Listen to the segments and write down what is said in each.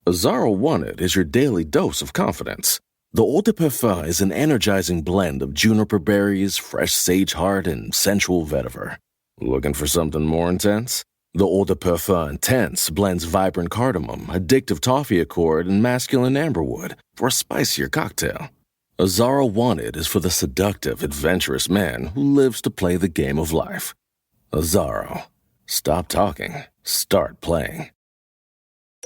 Azzaro Wanted is your daily dose of confidence. The Eau de Parfum is an energizing blend of juniper berries, fresh sage heart, and sensual vetiver. Looking for something more intense? The Eau de Parfum Intense blends vibrant cardamom, addictive toffee accord, and masculine amberwood for a spicier cocktail. Azzaro Wanted is for the seductive, adventurous man who lives to play the game of life. Azzaro. Stop talking. Start playing.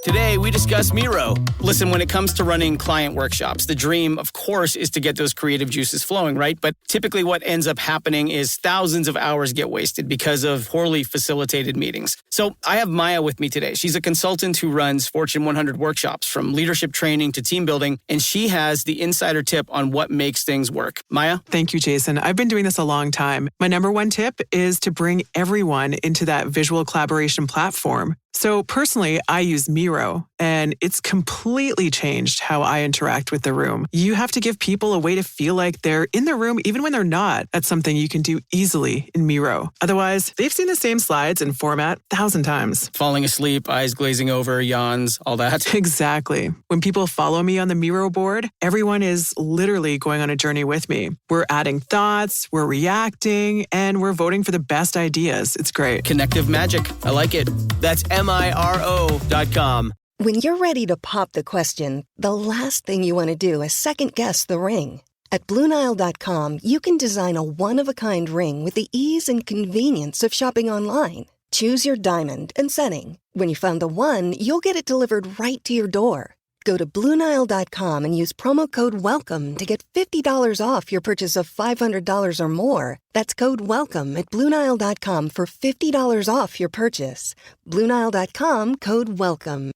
Today, we discuss Miro. Listen, when it comes to running client workshops, the dream, of course, is to get those creative juices flowing, right? But typically what ends up happening is thousands of hours get wasted because of poorly facilitated meetings. So I have Maya with me today. She's a consultant who runs Fortune 100 workshops, from leadership training to team building, and she has the insider tip on what makes things work. Maya? Thank you, Jason. I've been doing this a long time. My number one tip is to bring everyone into that visual collaboration platform. So personally, I use Miro, and it's completely changed how I interact with the room. You have to give people a way to feel like they're in the room even when they're not. That's something you can do easily in Miro. Otherwise, they've seen the same slides and format 1,000 times. Falling asleep, eyes glazing over, yawns, all that. Exactly. When people follow me on the Miro board, everyone is literally going on a journey with me. We're adding thoughts, we're reacting, and we're voting for the best ideas. It's great. Connective magic. I like it. That's MIRO.com. When you're ready to pop the question, the last thing you want to do is second-guess the ring. At BlueNile.com, you can design a one-of-a-kind ring with the ease and convenience of shopping online. Choose your diamond and setting. When you find the one, you'll get it delivered right to your door. Go to BlueNile.com and use promo code WELCOME to get $50 off your purchase of $500 or more. That's code WELCOME at BlueNile.com for $50 off your purchase. BlueNile.com, code WELCOME.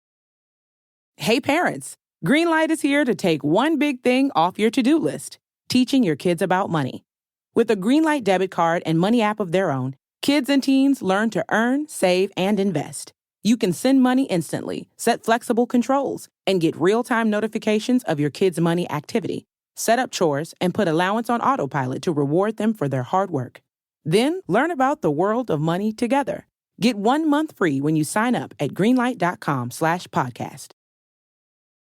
Hey parents, Greenlight is here to take one big thing off your to-do list, teaching your kids about money. With a Greenlight debit card and money app of their own, kids and teens learn to earn, save, and invest. You can send money instantly, set flexible controls, and get real-time notifications of your kids' money activity. Set up chores and put allowance on autopilot to reward them for their hard work. Then learn about the world of money together. Get 1 month free when you sign up at greenlight.com/podcast.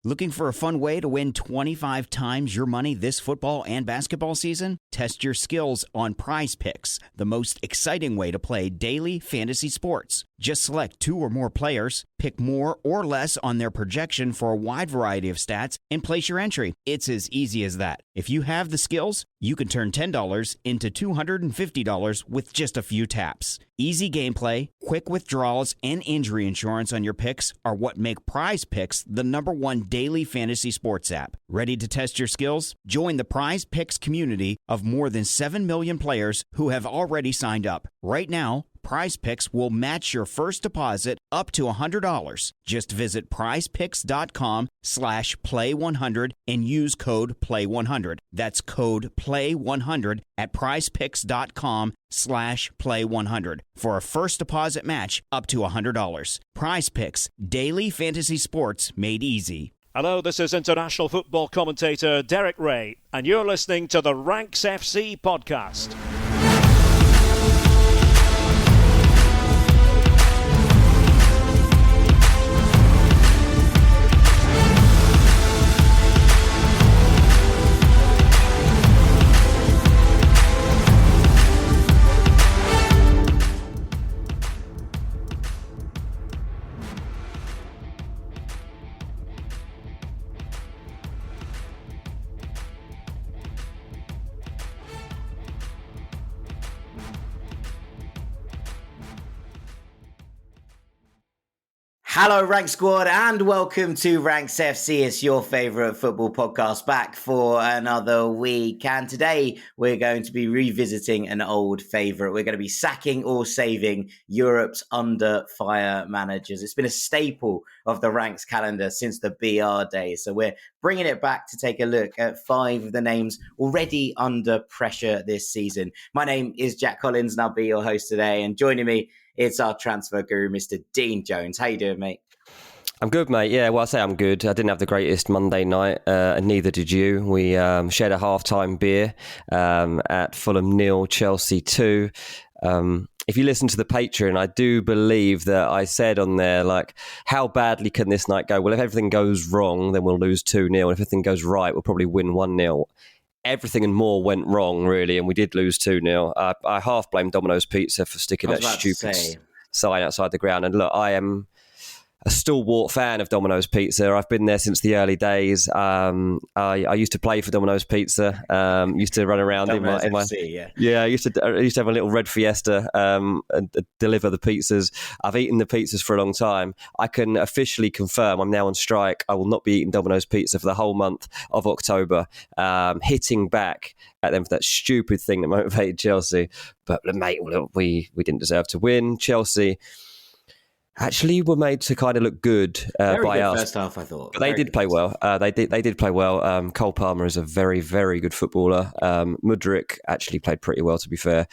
Looking for a fun way to win 25 times your money this football and basketball season? Test your skills on Prize Picks, the most exciting way to play daily fantasy sports. Just select 2 or more players, pick more or less on their projection for a wide variety of stats, and place your entry. It's as easy as that. If you have the skills, you can turn $10 into $250 with just a few taps. Easy gameplay, quick withdrawals, and injury insurance on your picks are what make Prize Picks the #1 daily fantasy sports app. Ready to test your skills? Join the Prize Picks community of more than 7 million players who have already signed up. Right now, Prize Picks will match your first deposit up to $100. Just visit prizepicks.com/play100 and use code play100. That's code play100 at prizepicks.com/play100 for a first deposit match up to $100. Prize Picks, daily fantasy sports made easy. Hello, this is international football commentator Derek Ray, and you're listening to the Ranks FC podcast. Hello, Rank Squad, and welcome to Ranks FC. It's your favourite football podcast back for another week. And today we're going to be revisiting an old favourite. We're going to be sacking or saving Europe's under fire managers. It's been a staple of the Ranks calendar since the BR days. So we're bringing it back to take a look at 5 of the names already under pressure this season. My name is Jack Collins, and I'll be your host today. And joining me, it's our transfer guru, Mr. Dean Jones. How you doing, mate? I'm good, mate. Yeah, well, I say I'm good. I didn't have the greatest Monday night, and neither did you. We shared a half-time beer at Fulham 0, Chelsea 2. if you listen to the Patreon, I do believe that I said on there, like, how badly can this night go? Well, if everything goes wrong, then we'll lose 2-0. And if everything goes right, we'll probably win 1-0. Everything and more went wrong, really, and we did lose 2-0. I half blame Domino's Pizza for sticking that stupid sign outside the ground. And look, I am a stalwart fan of Domino's Pizza. I've been there since the early days. I used to play for Domino's Pizza. Used to run around in my FC, I used to have a little red Fiesta and deliver the pizzas. I've eaten the pizzas for a long time. I can officially confirm I'm now on strike. I will not be eating Domino's Pizza for the whole month of October. Hitting back at them for that stupid thing that motivated Chelsea. But mate, we didn't deserve to win. Chelsea actually were made to kind of look good by us. First half, I thought. But they did play well. They did play well. Cole Palmer is a very, very good footballer. Mudryk actually played pretty well, to be fair.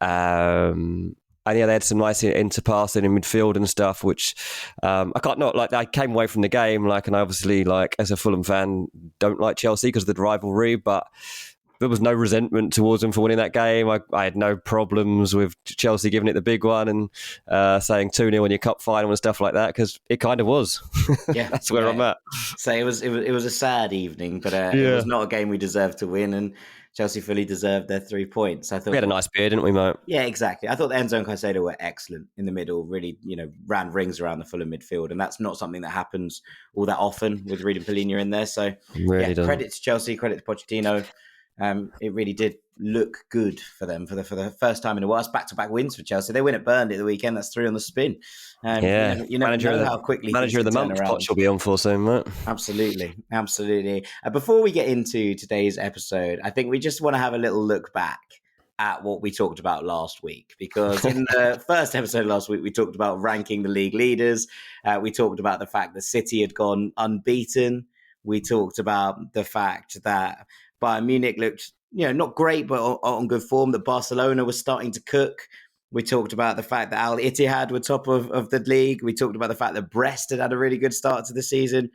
And they had some nice interpassing in midfield and stuff, which I came away from the game, and I obviously, as a Fulham fan, don't like Chelsea because of the rivalry, but there was no resentment towards them for winning that game. I had no problems with Chelsea giving it the big one and saying 2-0 in your cup final and stuff like that, because it kind of was. Yeah, that's where I'm at. So it was a sad evening, but it was not a game we deserved to win, and Chelsea fully deserved their 3 points. I thought we had a nice beer, didn't we, mate? Yeah, exactly. I thought Enzo and Caicedo were excellent in the middle. Really, ran rings around the Fulham midfield, and that's not something that happens all that often with Reed and Palhinha in there. So, credit to Chelsea, credit to Pochettino. It really did look good for them for the first time in a while. It's back-to-back wins for Chelsea. They win at Burnley at the weekend. That's 3 on the spin. You never know how quickly manager of the month Poch will be on for soon, right? Absolutely. Before we get into today's episode, I think we just want to have a little look back at what we talked about last week, because in the first episode last week, we talked about ranking the league leaders. We talked about the fact that City had gone unbeaten. We talked about the fact that Bayern Munich looked, not great, but on good form, that Barcelona was starting to cook. We talked about the fact that Al Ittihad were top of the league. We talked about the fact that Brest had a really good start to the season.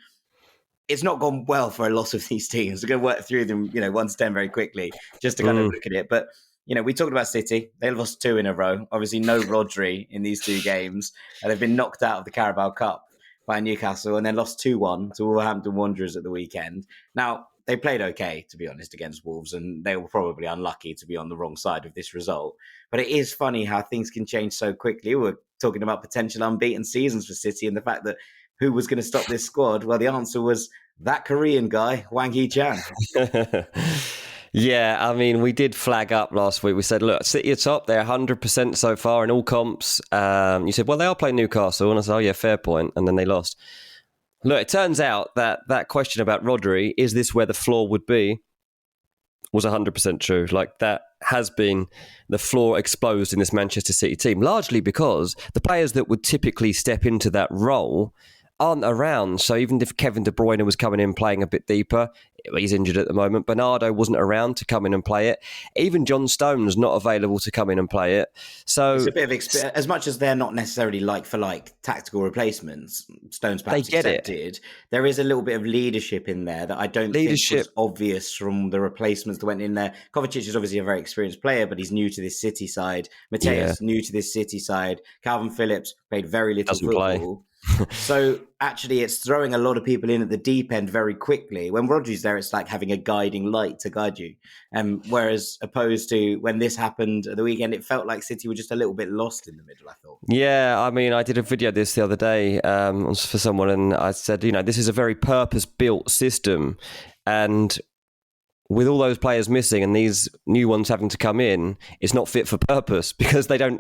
It's not gone well for a lot of these teams. We're going to work through them, 1 to 10 very quickly, just to kind of look at it. But, we talked about City. They lost 2 in a row. Obviously, no Rodri in these 2 games. They've been knocked out of the Carabao Cup by Newcastle and then lost 2-1 to Wolverhampton Wanderers at the weekend. Now, they played okay, to be honest, against Wolves, and they were probably unlucky to be on the wrong side of this result. But it is funny how things can change so quickly. We're talking about potential unbeaten seasons for City and the fact that who was going to stop this squad? Well, the answer was that Korean guy, Hwang Hee-chan. Yeah, I mean, we did flag up last week. We said, look, City are top. They're 100% so far in all comps. You said, well, they are playing Newcastle. And I said, oh, yeah, fair point. And then they lost. Look, it turns out that question about Rodri, is this where the floor would be, was 100% true. That has been the floor exposed in this Manchester City team, largely because the players that would typically step into that role aren't around. So even if Kevin De Bruyne was coming in playing a bit deeper, he's injured at the moment. Bernardo wasn't around to come in and play it. Even John Stone's not available to come in and play it. So it's a bit of as much as they're not necessarily like for like tactical replacements, Stone's perhaps accepted. There is a little bit of leadership in there that I don't think was obvious from the replacements that went in there. Kovacic is obviously a very experienced player, but he's new to this City side. Mateus new to this City side. Calvin Phillips played very little football. So actually it's throwing a lot of people in at the deep end very quickly. When Rodri's there, it's like having a guiding light to guide you. Whereas opposed to when this happened at the weekend, it felt like City were just a little bit lost in the middle, I thought. Yeah, I mean, I did a video this the other day for someone, and I said, this is a very purpose-built system. And with all those players missing and these new ones having to come in, it's not fit for purpose because they're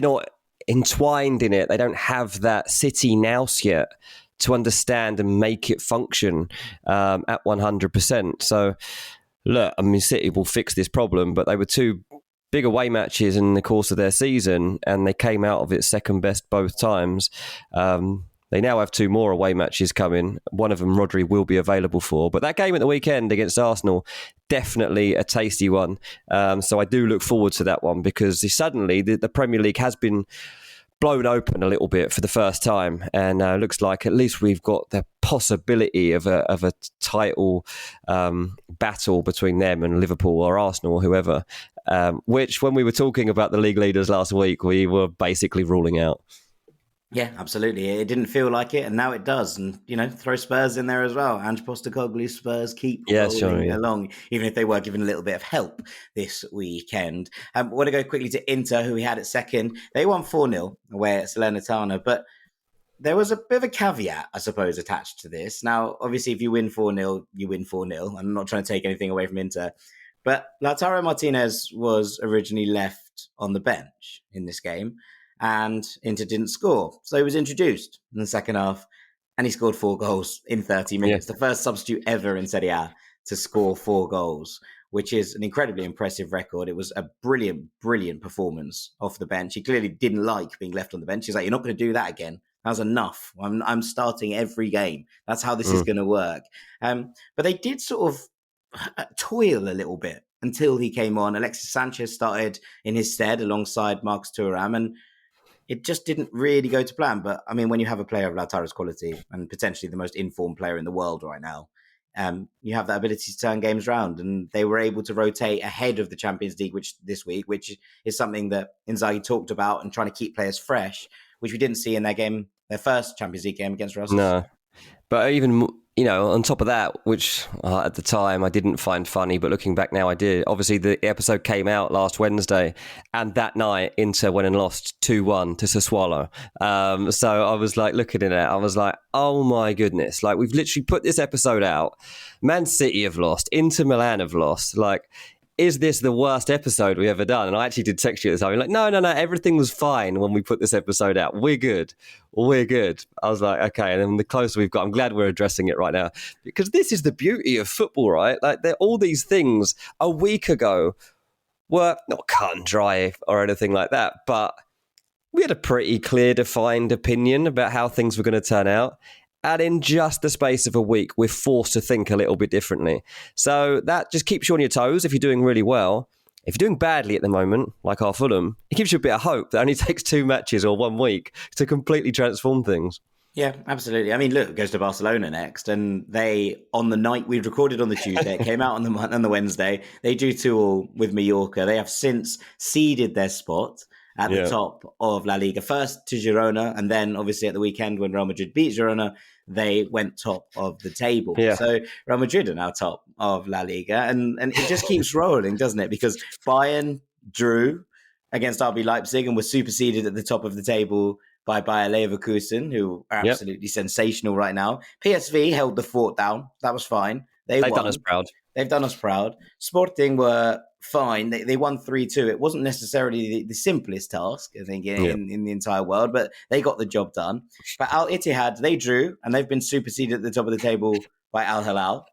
not entwined in it. They don't have that City nous yet to understand and make it function at 100%. So, look, I mean, City will fix this problem, but they were 2 big away matches in the course of their season, and they came out of it second best both times. They now have 2 more away matches coming. One of them Rodri will be available for. But that game at the weekend against Arsenal, definitely a tasty one. So I do look forward to that one because suddenly the Premier League has been blown open a little bit for the first time, and looks like at least we've got the possibility of a title battle between them and Liverpool or Arsenal or whoever, which when we were talking about the league leaders last week, we were basically ruling out. Yeah, absolutely. It didn't feel like it, and now it does. And, throw Spurs in there as well. Ange Postecoglou, Spurs keep rolling along, even if they were given a little bit of help this weekend. I want to go quickly to Inter, who we had at second. They won 4-0 away at Salernitana, but there was a bit of a caveat, I suppose, attached to this. Now, obviously, if you win 4-0, you win 4-0. I'm not trying to take anything away from Inter. But Lautaro Martinez was originally left on the bench in this game, and Inter didn't score. So he was introduced in the second half, and he scored 4 goals in 30 minutes. Yeah. The first substitute ever in Serie A to score 4 goals, which is an incredibly impressive record. It was a brilliant, brilliant performance off the bench. He clearly didn't like being left on the bench. He's like, you're not going to do that again. That was enough. I'm starting every game. That's how this is going to work. But they did sort of toil a little bit until he came on. Alexis Sanchez started in his stead alongside Marcus Thuram, and it just didn't really go to plan. But, I mean, when you have a player of Lautaro's quality and potentially the most informed player in the world right now, you have that ability to turn games around. And they were able to rotate ahead of the Champions League this week, which is something that Inzaghi talked about, and trying to keep players fresh, which we didn't see in their first Champions League game against Rosas. No. But even, on top of that, which at the time I didn't find funny, but looking back now I did. Obviously, the episode came out last Wednesday, and that night Inter went and lost 2-1 to Sassuolo. So I was like looking at it, I was like, oh my goodness. Like, we've literally put this episode out. Man City have lost. Inter Milan have lost. Like, is this the worst episode we've ever done? And I actually did text you at the time. I'm like, no, everything was fine when we put this episode out. We're good. I was like, okay. And then the closer we've got, I'm glad we're addressing it right now, because this is the beauty of football, right? Like, all these things a week ago were not cut and dry or anything like that, but we had a pretty clear, defined opinion about how things were going to turn out. And in just the space of a week, we're forced to think a little bit differently. So that just keeps you on your toes if you're doing really well. If you're doing badly at the moment, like our Fulham, it gives you a bit of hope that it only takes 2 matches or 1 week to completely transform things. Yeah, absolutely. I mean, look, it goes to Barcelona next, and they, on the night we recorded on the Tuesday, it came out on the Wednesday, they drew 2-2 with Mallorca. They have since ceded their spot at the top of La Liga, first to Girona, and then obviously at the weekend when Real Madrid beat Girona, they went top of the table. Yeah. So Real Madrid are now top of La Liga, and it just keeps rolling, doesn't it? Because Bayern drew against RB Leipzig and was superseded at the top of the table by Bayer Leverkusen, who are absolutely sensational right now. PSV held the fort down. That was fine. They've done us proud. They've done us proud. Sporting were fine. They won 3-2. It wasn't necessarily the simplest task, I think, in the entire world, but they got the job done. But Al Ittihad, they drew, and they've been superseded at the top of the table by Al Hilal.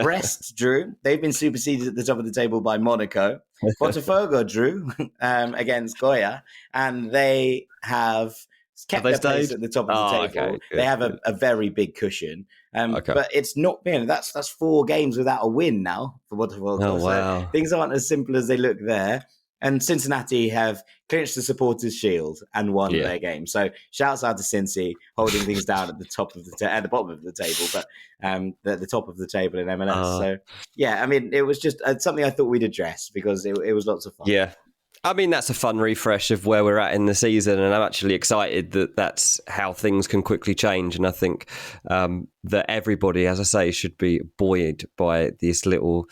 Brest drew. They've been superseded at the top of the table by Monaco. Botafogo drew against Goya, and they have kept their place at the top of the table. Okay, they have a very big cushion. But it's not been, that's 4 games without a win now for Botafogo. Oh, wow. So things aren't as simple as they look there. And Cincinnati have clinched the Supporters' Shield and won their game. So shouts out to Cincy holding things down at the top of at the bottom of the table, but at the top of the table in MLS. So yeah, I mean, it was just something I thought we'd address because it was lots of fun. Yeah. I mean, that's a fun refresh of where we're at in the season, and I'm actually excited that that's how things can quickly change. And I think that everybody, as I say, should be buoyed by this little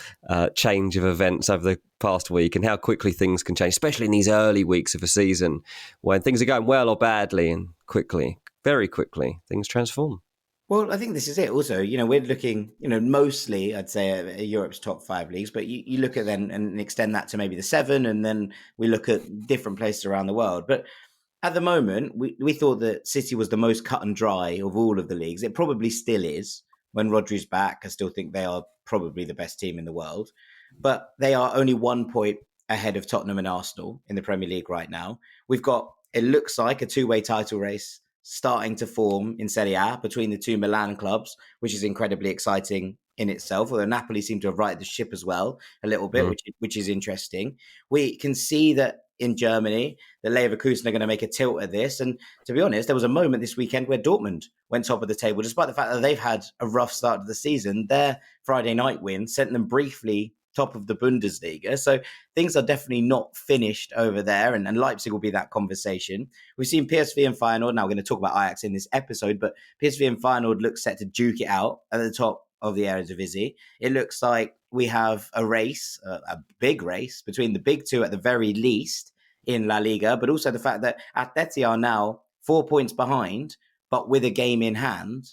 change of events over the past week and how quickly things can change, especially in these early weeks of a season when things are going well or badly, and quickly, very quickly, things transform. Well, I think this is it. Also, we're looking, mostly, I'd say, at Europe's top 5 leagues, but you look at then and extend that to maybe the 7, and then we look at different places around the world. But at the moment, we thought that City was the most cut and dry of all of the leagues. It probably still is. When Rodri's back, I still think they are probably the best team in the world. But they are only 1 point ahead of Tottenham and Arsenal in the Premier League right now. We've got, it looks like, a 2-way title race starting to form in Serie A between the 2 Milan clubs, which is incredibly exciting in itself, although Napoli seem to have righted the ship as well a little bit, which is interesting. We can see that in Germany that Leverkusen are going to make a tilt at this. And to be honest, there was a moment this weekend where Dortmund went top of the table, despite the fact that they've had a rough start to the season. Their Friday night win sent them briefly top of the Bundesliga. So things are definitely not finished over there, and Leipzig will be that conversation. We've seen PSV and Feyenoord. Now we're going to talk about Ajax in this episode, but PSV and Feyenoord look set to duke it out at the top of the Eredivisie. It looks like we have a race, a big race between the big two at the very least in La Liga, but also the fact that Atleti are now 4 points behind, but with a game in hand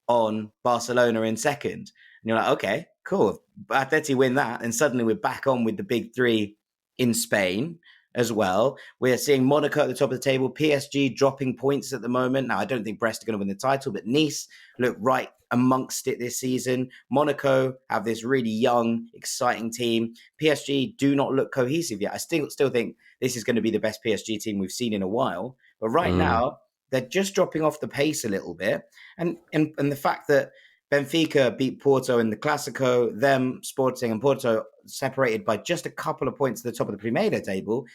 on Barcelona in second. And you're like, okay, cool. Atleti win that, and suddenly we're back on with the big three in Spain as well. We're seeing Monaco at the top of the table, PSG dropping points at the moment. Now, I don't think Brest are going to win the title, but Nice look right amongst it this season. Monaco have this really young, exciting team. PSG do not look cohesive yet. I still think this is going to be the best PSG team we've seen in a while. But right now, they're just dropping off the pace a little bit. And the fact that Benfica beat Porto in the Clásico, them, Sporting and Porto separated by just a couple of points at the top of the Primeira table,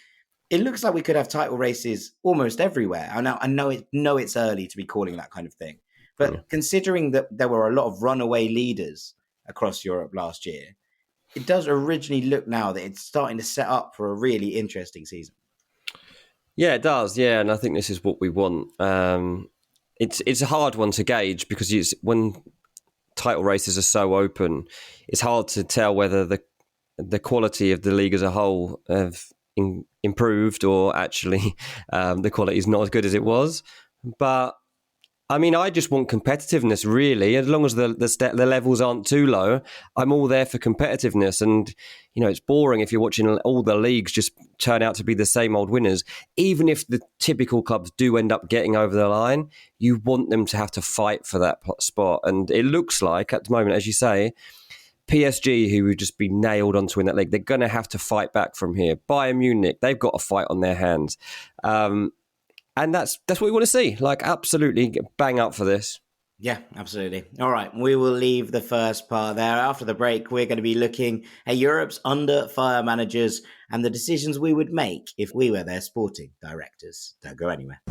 it looks like we could have title races almost everywhere. I know it's early to be calling that kind of thing. But considering that there were a lot of runaway leaders across Europe last year, it does originally look now that it's starting to set up for a really interesting season. Yeah, it does. Yeah, and I think this is what we want. It's a hard one to gauge because when title races are so open, it's hard to tell whether the quality of the league as a whole have improved or actually the quality is not as good as it was. But I mean, I just want competitiveness, really. As long as the levels aren't too low, I'm all there for competitiveness. And, it's boring if you're watching all the leagues just turn out to be the same old winners. Even if the typical clubs do end up getting over the line, you want them to have to fight for that spot. And it looks like, at the moment, as you say, PSG, who would just be nailed on to win that league, they're going to have to fight back from here. Bayern Munich, they've got a fight on their hands. And that's what we want to see. Like, absolutely bang up for this. Yeah, absolutely. All right, we will leave the first part there. After the break, we're going to be looking at Europe's under-fire managers and the decisions we would make if we were their sporting directors. Don't go anywhere.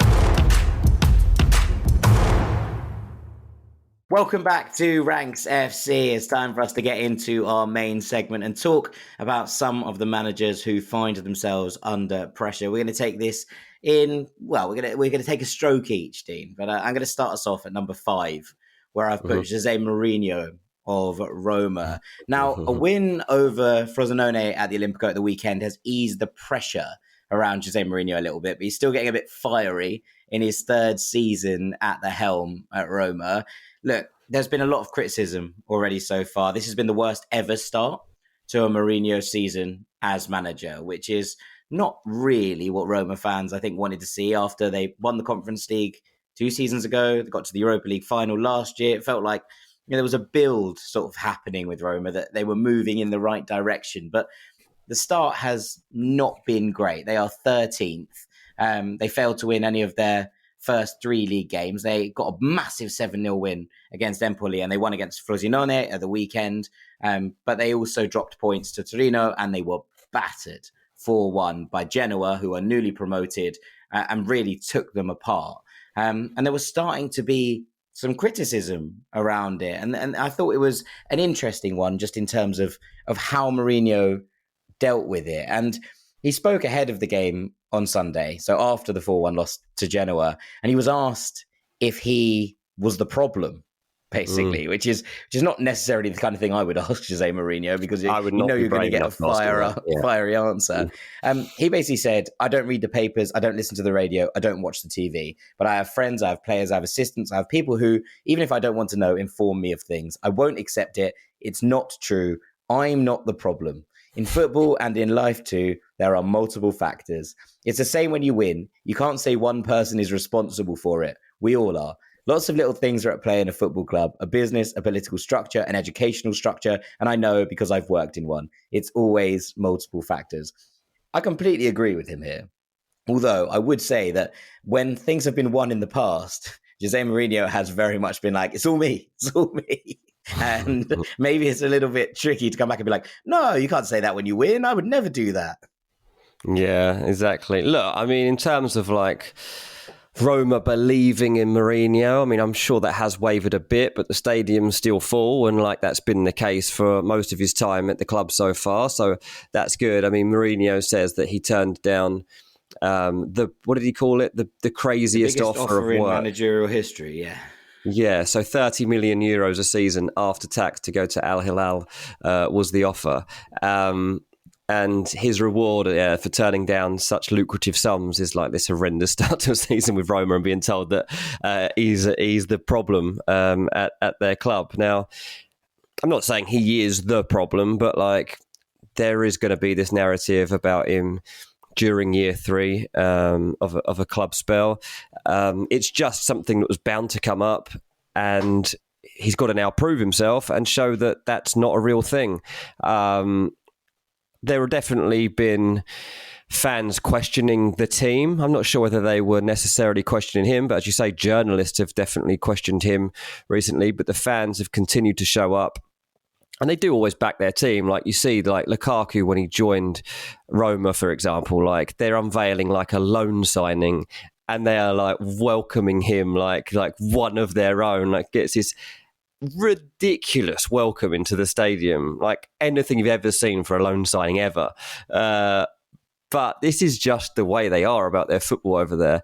Welcome back to Ranks FC. It's time for us to get into our main segment and talk about some of the managers who find themselves under pressure. We're going to take this we're going to take a stroke each, Dean. But I'm going to start us off at number 5, where I've put Jose Mourinho of Roma. Now, a win over Frosinone at the Olimpico at the weekend has eased the pressure around Jose Mourinho a little bit, but he's still getting a bit fiery in his third season at the helm at Roma. Look, there's been a lot of criticism already so far. This has been the worst ever start to a Mourinho season as manager, which is not really what Roma fans, I think, wanted to see after they won the Conference League 2 seasons ago. They got to the Europa League final last year. It felt like there was a build sort of happening with Roma, that they were moving in the right direction. But the start has not been great. They are 13th. They failed to win any of their first 3 league games. They got a massive 7-0 win against Empoli, and they won against Frosinone at the weekend. But they also dropped points to Torino, and they were battered 4-1 by Genoa, who are newly promoted, and really took them apart. And there was starting to be some criticism around it. And I thought it was an interesting one just in terms of how Mourinho dealt with it. And he spoke ahead of the game on Sunday, so after the 4-1 loss to Genoa, and he was asked if he was the problem, basically, which is not necessarily the kind of thing I would ask Jose Mourinho, because you're going to get a fiery answer. He basically said, I don't read the papers, I don't listen to the radio, I don't watch the TV, but I have friends, I have players, I have assistants, I have people who, even if I don't want to know, inform me of things. I won't accept it. It's not true. I'm not the problem. In football and in life too, there are multiple factors. It's the same when you win. You can't say one person is responsible for it. We all are. Lots of little things are at play in a football club, a business, a political structure, an educational structure, and I know because I've worked in one. It's always multiple factors. I completely agree with him here. Although I would say that when things have been won in the past, Jose Mourinho has very much been like, it's all me. And maybe it's a little bit tricky to come back and be like, no, you can't say that when you win. I would never do that. Yeah, exactly. Look, I mean, in terms of like Roma believing in Mourinho, I mean, I'm sure that has wavered a bit, but the stadium's still full, and like that's been the case for most of his time at the club so far. So that's good. I mean, Mourinho says that he turned down what did he call it? The craziest offer in of work. Managerial history. Yeah. Yeah, so 30 million euros a season after tax to go to Al Hilal was the offer. And his reward for turning down such lucrative sums is like this horrendous start to a season with Roma and being told that he's the problem at their club. Now, I'm not saying he is the problem, but like there is going to be this narrative about him during year 3 of a club spell. It's just something that was bound to come up, and he's got to now prove himself and show that that's not a real thing. There have definitely been fans questioning the team. I'm not sure whether they were necessarily questioning him, but as you say, journalists have definitely questioned him recently, but the fans have continued to show up. And they do always back their team. Like you see, like Lukaku, when he joined Roma, for example, like they're unveiling like a loan signing and they are like welcoming him like one of their own, like gets his ridiculous welcome into the stadium, like anything you've ever seen for a loan signing ever. But this is just the way they are about their football over there.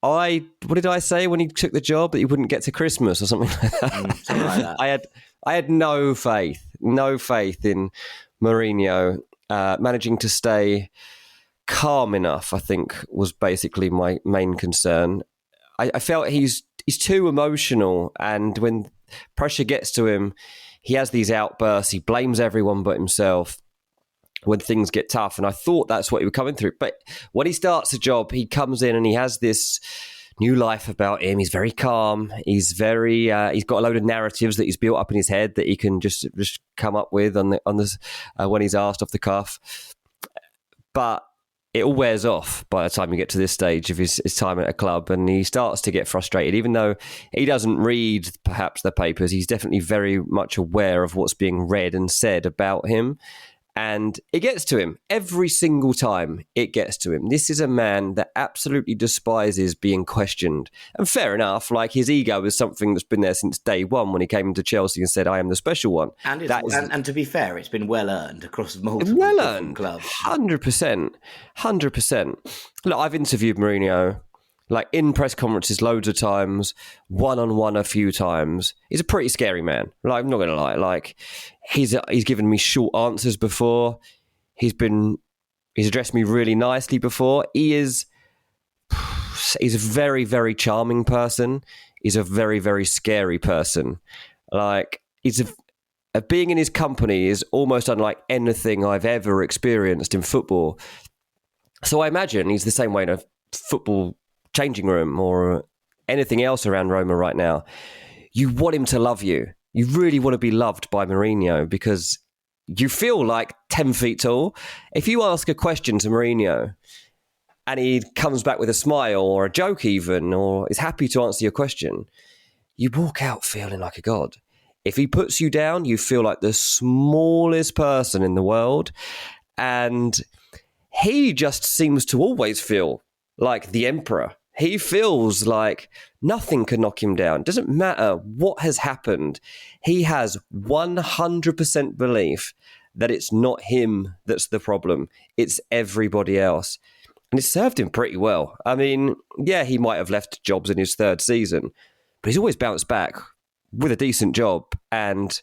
What did I say when he took the job? That he wouldn't get to Christmas or something like that? Something like that. I had no faith in Mourinho managing to stay calm enough, I think, was basically my main concern. I felt he's too emotional, and when pressure gets to him, he has these outbursts. He blames everyone but himself when things get tough, and I thought that's what he was coming through. But when he starts a job, he comes in and he has this new life about him. He's very calm. He's very. He's got a load of narratives that he's built up in his head that he can just come up with on this when he's asked off the cuff. But it all wears off by the time you get to this stage of his time at a club, and he starts to get frustrated. Even though he doesn't read perhaps the papers, he's definitely very much aware of what's being read and said about him. And it gets to him every single time. It gets to him. This is a man that absolutely despises being questioned. And fair enough, like his ego is something that's been there since day one when he came into Chelsea and said, I am the special one. And to be fair, it's been well earned across multiple different clubs. 100%. 100%. Look, I've interviewed Mourinho like in press conferences loads of times, one-on-one a few times. He's a pretty scary man. Like, I'm not going to lie. Like, he's given me short answers before. He's addressed me really nicely before. He's a very, very charming person. He's a very, very scary person. Like, being in his company is almost unlike anything I've ever experienced in football. So I imagine he's the same way in a football changing room or anything else around Roma right now. You want him to love you. You really want to be loved by Mourinho because you feel like 10 feet tall. If you ask a question to Mourinho and he comes back with a smile or a joke even, or is happy to answer your question, you walk out feeling like a god. If he puts you down, you feel like the smallest person in the world. And he just seems to always feel like the emperor. He feels like nothing can knock him down. It doesn't matter what has happened. He has 100% belief that it's not him that's the problem. It's everybody else. And it's served him pretty well. I mean, yeah, he might have left jobs in his third season, but he's always bounced back with a decent job. And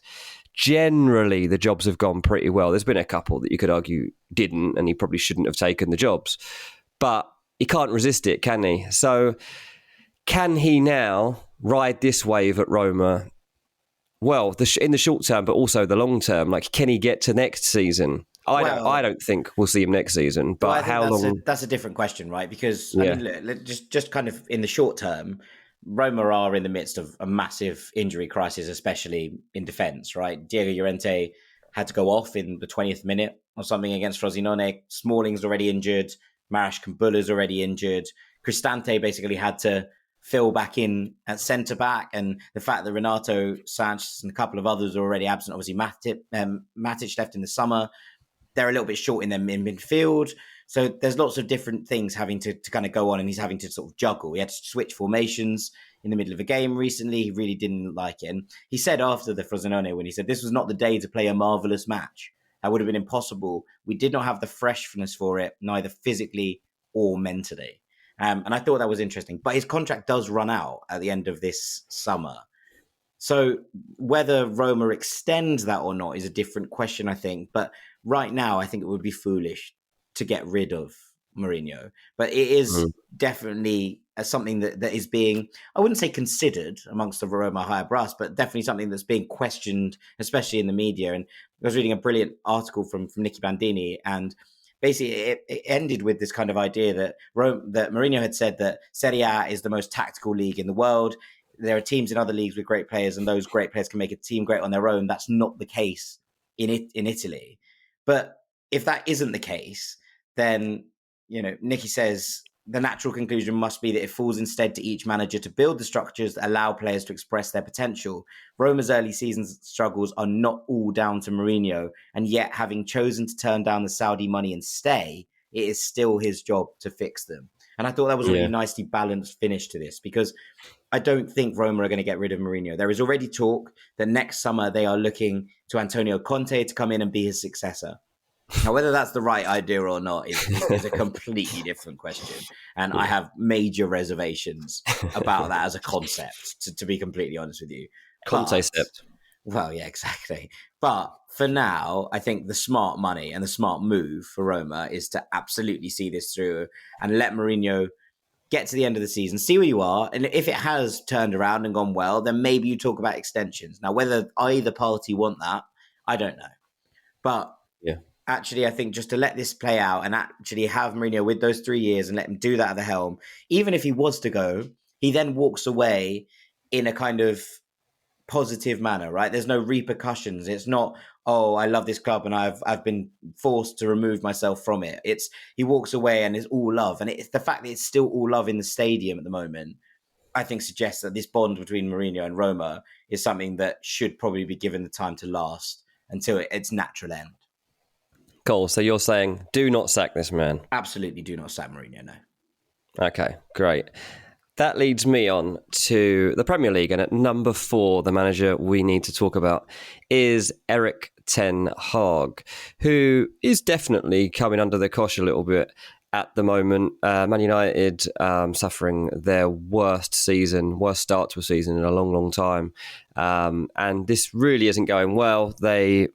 generally, the jobs have gone pretty well. There's been a couple that you could argue didn't, and he probably shouldn't have taken the jobs. But he can't resist it, can he? So can he now ride this wave at Roma? Well, in the short term, but also the long term. Like, can he get to next season? I don't think we'll see him next season. But how long? That's a different question, right? Because I mean, just kind of in the short term, Roma are in the midst of a massive injury crisis, especially in defence, right? Diego Llorente had to go off in the 20th minute or something against Frosinone. Smalling's already injured. Marash Kumbula's already injured. Cristante basically had to fill back in at centre-back. And the fact that Renato Sanchez and a couple of others are already absent, obviously Matic left in the summer. they're a little bit short in them in midfield. So there's lots of different things having to kind of go on, and he's having to sort of juggle. He had to switch formations in the middle of a game recently. He really didn't like it. And he said after the Frosinone, when he said, this was not the day to play a marvellous match. That would have been impossible. We did not have the freshness for it, neither physically or mentally. And I thought that was interesting. But his contract does run out at the end of this summer. So whether Roma extends that or not is a different question, I think. But right now, I think it would be foolish to get rid of Mourinho. But it is definitely something that is being, I wouldn't say considered amongst the Roma higher brass, but definitely something that's being questioned, especially in the media. And I was reading a brilliant article from Nicky Bandini, and basically it ended with this kind of idea that Mourinho had said that Serie A is the most tactical league in the world. There are teams in other leagues with great players, and those great players can make a team great on their own. That's not the case in Italy. But if that isn't the case, then, Nicky says the natural conclusion must be that it falls instead to each manager to build the structures that allow players to express their potential. Roma's early season struggles are not all down to Mourinho, and yet having chosen to turn down the Saudi money and stay, it is still his job to fix them. And I thought that was a really nicely balanced finish to this, because I don't think Roma are going to get rid of Mourinho. There is already talk that next summer they are looking to Antonio Conte to come in and be his successor. Now, whether that's the right idea or not is a completely different question. And I have major reservations about that as a concept, to be completely honest with you. Concept. Well, yeah, exactly. But for now, I think the smart money and the smart move for Roma is to absolutely see this through and let Mourinho get to the end of the season, see where you are. And if it has turned around and gone well, then maybe you talk about extensions. Now, whether either party want that, I don't know. But actually, I think just to let this play out and actually have Mourinho with those 3 years and let him do that at the helm, even if he was to go, he then walks away in a kind of positive manner, right? There's no repercussions. It's not, oh, I love this club and I've been forced to remove myself from it. It's he walks away and it's all love. And it's the fact that it's still all love in the stadium at the moment, I think suggests that this bond between Mourinho and Roma is something that should probably be given the time to last until its natural end. Cool. So you're saying do not sack this man? Absolutely do not sack Mourinho, no. Okay, great. That leads me on to the Premier League. And at number 4, the manager we need to talk about is Erik ten Hag, who is definitely coming under the cosh a little bit at the moment. Man United suffering their worst start to a season in a long, long time. And this really isn't going well. They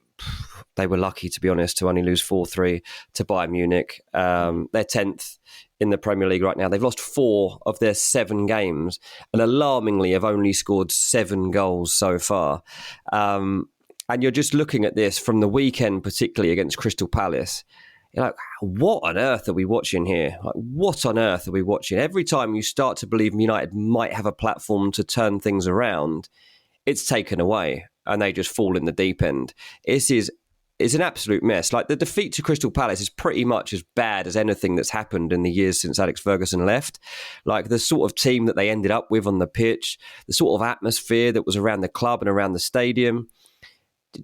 were lucky, to be honest, to only lose 4-3 to Bayern Munich. They're 10th in the Premier League right now. They've lost 4 of their 7 games and alarmingly have only scored 7 goals so far. And you're just looking at this from the weekend, particularly against Crystal Palace. You're like, what on earth are we watching here? Like, what on earth are we watching? Every time you start to believe United might have a platform to turn things around, it's taken away and they just fall in the deep end. It's an absolute mess. Like, the defeat to Crystal Palace is pretty much as bad as anything that's happened in the years since Alex Ferguson left. Like, the sort of team that they ended up with on the pitch, the sort of atmosphere that was around the club and around the stadium,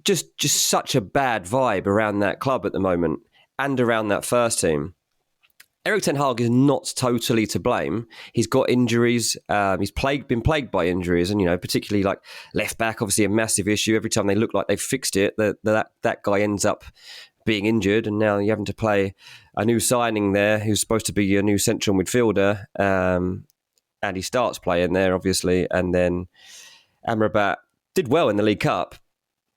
just such a bad vibe around that club at the moment and around that first team. Erik ten Hag is not totally to blame. He's got injuries. He's been plagued by injuries, and particularly like left back, obviously a massive issue. Every time they look like they've fixed it, that guy ends up being injured, and now you're having to play a new signing there who's supposed to be your new central midfielder, and he starts playing there, obviously. And then Amrabat did well in the League Cup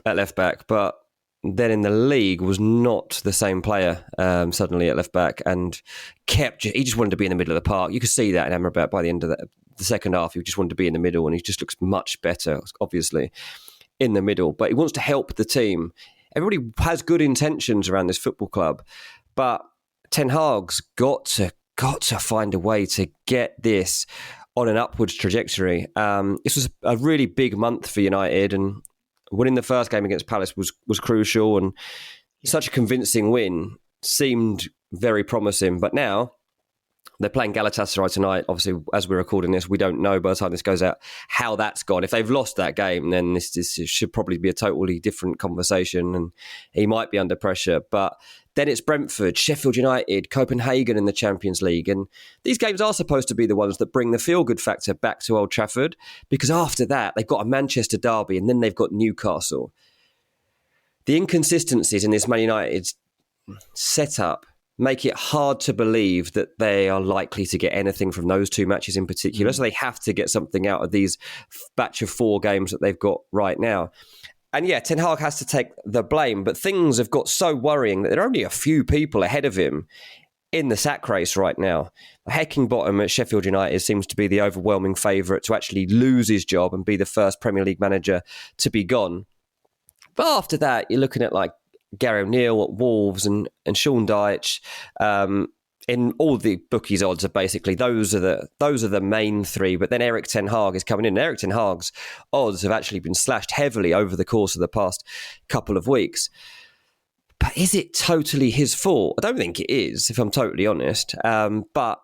at left back, but then in the league was not the same player suddenly at left back, and he just wanted to be in the middle of the park. You could see that in Amrabat by the end of the second half. He just wanted to be in the middle, and he just looks much better, obviously, in the middle. But he wants to help the team. Everybody has good intentions around this football club, but Ten Hag's got to find a way to get this on an upwards trajectory. This was a really big month for United, and winning the first game against Palace was crucial, and such a convincing win seemed very promising. But now They're playing Galatasaray tonight. Obviously, as we're recording this, we don't know by the time this goes out how that's gone. If they've lost that game, then this should probably be a totally different conversation, and he might be under pressure. But then it's Brentford, Sheffield United, Copenhagen in the Champions League. And these games are supposed to be the ones that bring the feel-good factor back to Old Trafford, because after that, they've got a Manchester derby and then they've got Newcastle. The inconsistencies in this Man United setup make it hard to believe that they are likely to get anything from those two matches in particular. So they have to get something out of these batch of 4 games that they've got right now. And yeah, Ten Hag has to take the blame, but things have got so worrying that there are only a few people ahead of him in the sack race right now. Heckingbottom at Sheffield United seems to be the overwhelming favourite to actually lose his job and be the first Premier League manager to be gone. But after that, you're looking at like Gary O'Neill at Wolves and Sean Dyche. In all the bookies' odds are basically those are the main 3. But then Erik Ten Hag is coming in. Erik Ten Hag's odds have actually been slashed heavily over the course of the past couple of weeks. But is it totally his fault? I don't think it is, if I'm totally honest. But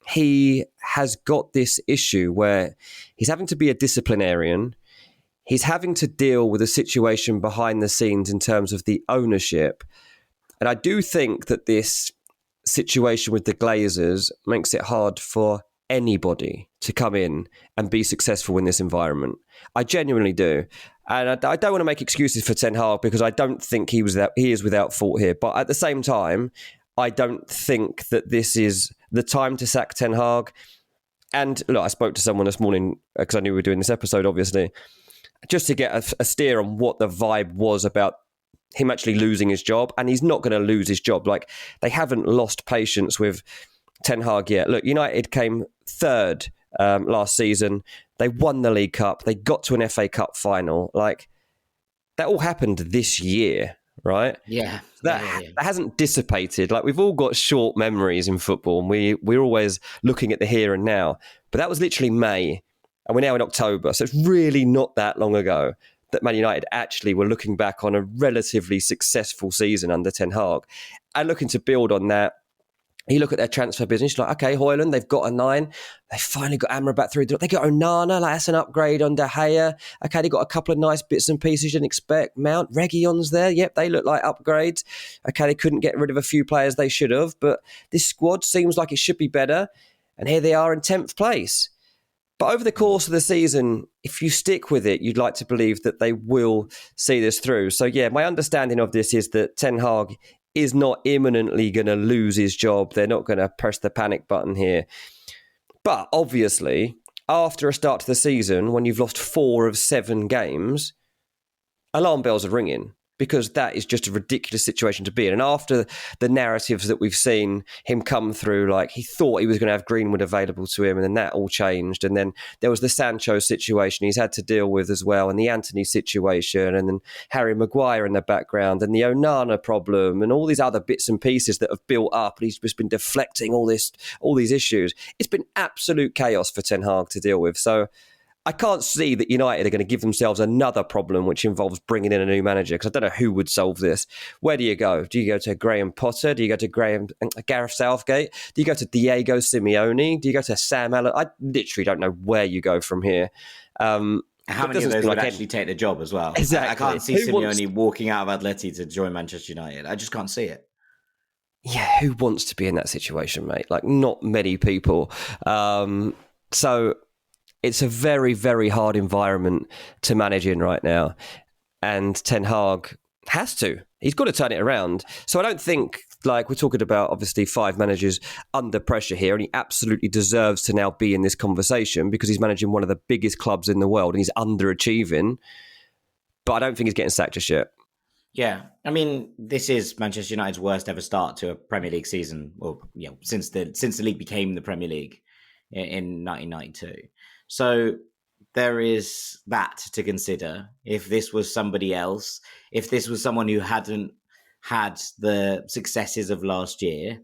he has got this issue where he's having to be a disciplinarian. He's having to deal with a situation behind the scenes in terms of the ownership. And I do think that this situation with the Glazers makes it hard for anybody to come in and be successful in this environment. I genuinely do. And I don't want to make excuses for Ten Hag because I don't think he is without fault here. But at the same time, I don't think that this is the time to sack Ten Hag. And look, I spoke to someone this morning because I knew we were doing this episode, obviously, just to get a steer on what the vibe was about him actually losing his job. And he's not going to lose his job. Like, they haven't lost patience with Ten Hag yet. Look, United came 3rd last season. They won the League Cup. They got to an FA Cup final. Like, that all happened this year, right? Yeah. That hasn't dissipated. Like, we've all got short memories in football, and we're always looking at the here and now. But that was literally May. And we're now in October, so it's really not that long ago that Man United actually were looking back on a relatively successful season under Ten Hag and looking to build on that. You look at their transfer business, you're like, okay, Højlund, they've got a 9. They finally got Amrabat through. They got Onana, like that's an upgrade on De Gea. Okay, they got a couple of nice bits and pieces you didn't expect. Mount, Reguilon's there. Yep, they look like upgrades. Okay, they couldn't get rid of a few players they should have, but this squad seems like it should be better. And here they are in 10th place. But over the course of the season, if you stick with it, you'd like to believe that they will see this through. So yeah, my understanding of this is that Ten Hag is not imminently going to lose his job. They're not going to press the panic button here. But obviously, after a start to the season, when you've lost 4 of 7 games, alarm bells are ringing. Because that is just a ridiculous situation to be in. And after the narratives that we've seen him come through, like he thought he was going to have Greenwood available to him, and then that all changed. And then there was the Sancho situation he's had to deal with as well, and the Antony situation, and then Harry Maguire in the background, and the Onana problem, and all these other bits and pieces that have built up. And he's just been deflecting all these issues. It's been absolute chaos for Ten Hag to deal with. So I can't see that United are going to give themselves another problem which involves bringing in a new manager, because I don't know who would solve this. Where do you go? Do you go to Graham Potter? Do you go to Gareth Southgate? Do you go to Diego Simeone? Do you go to Sam Allen? I literally don't know where you go from here. How many of those would actually take the job as well? Exactly. I can't see Simeone walking out of Atleti to join Manchester United. I just can't see it. Yeah, who wants to be in that situation, mate? Like, not many people. So it's a very, very hard environment to manage in right now. And Ten Hag has to. He's got to turn it around. So I don't think, like, we're talking about, obviously, 5 managers under pressure here, and he absolutely deserves to now be in this conversation because he's managing one of the biggest clubs in the world and he's underachieving. But I don't think he's getting sacked just yet. Yeah, I mean, this is Manchester United's worst ever start to a Premier League season, well, since the league became the Premier League in 1992. So there is that to consider. If this was somebody else, if this was someone who hadn't had the successes of last year,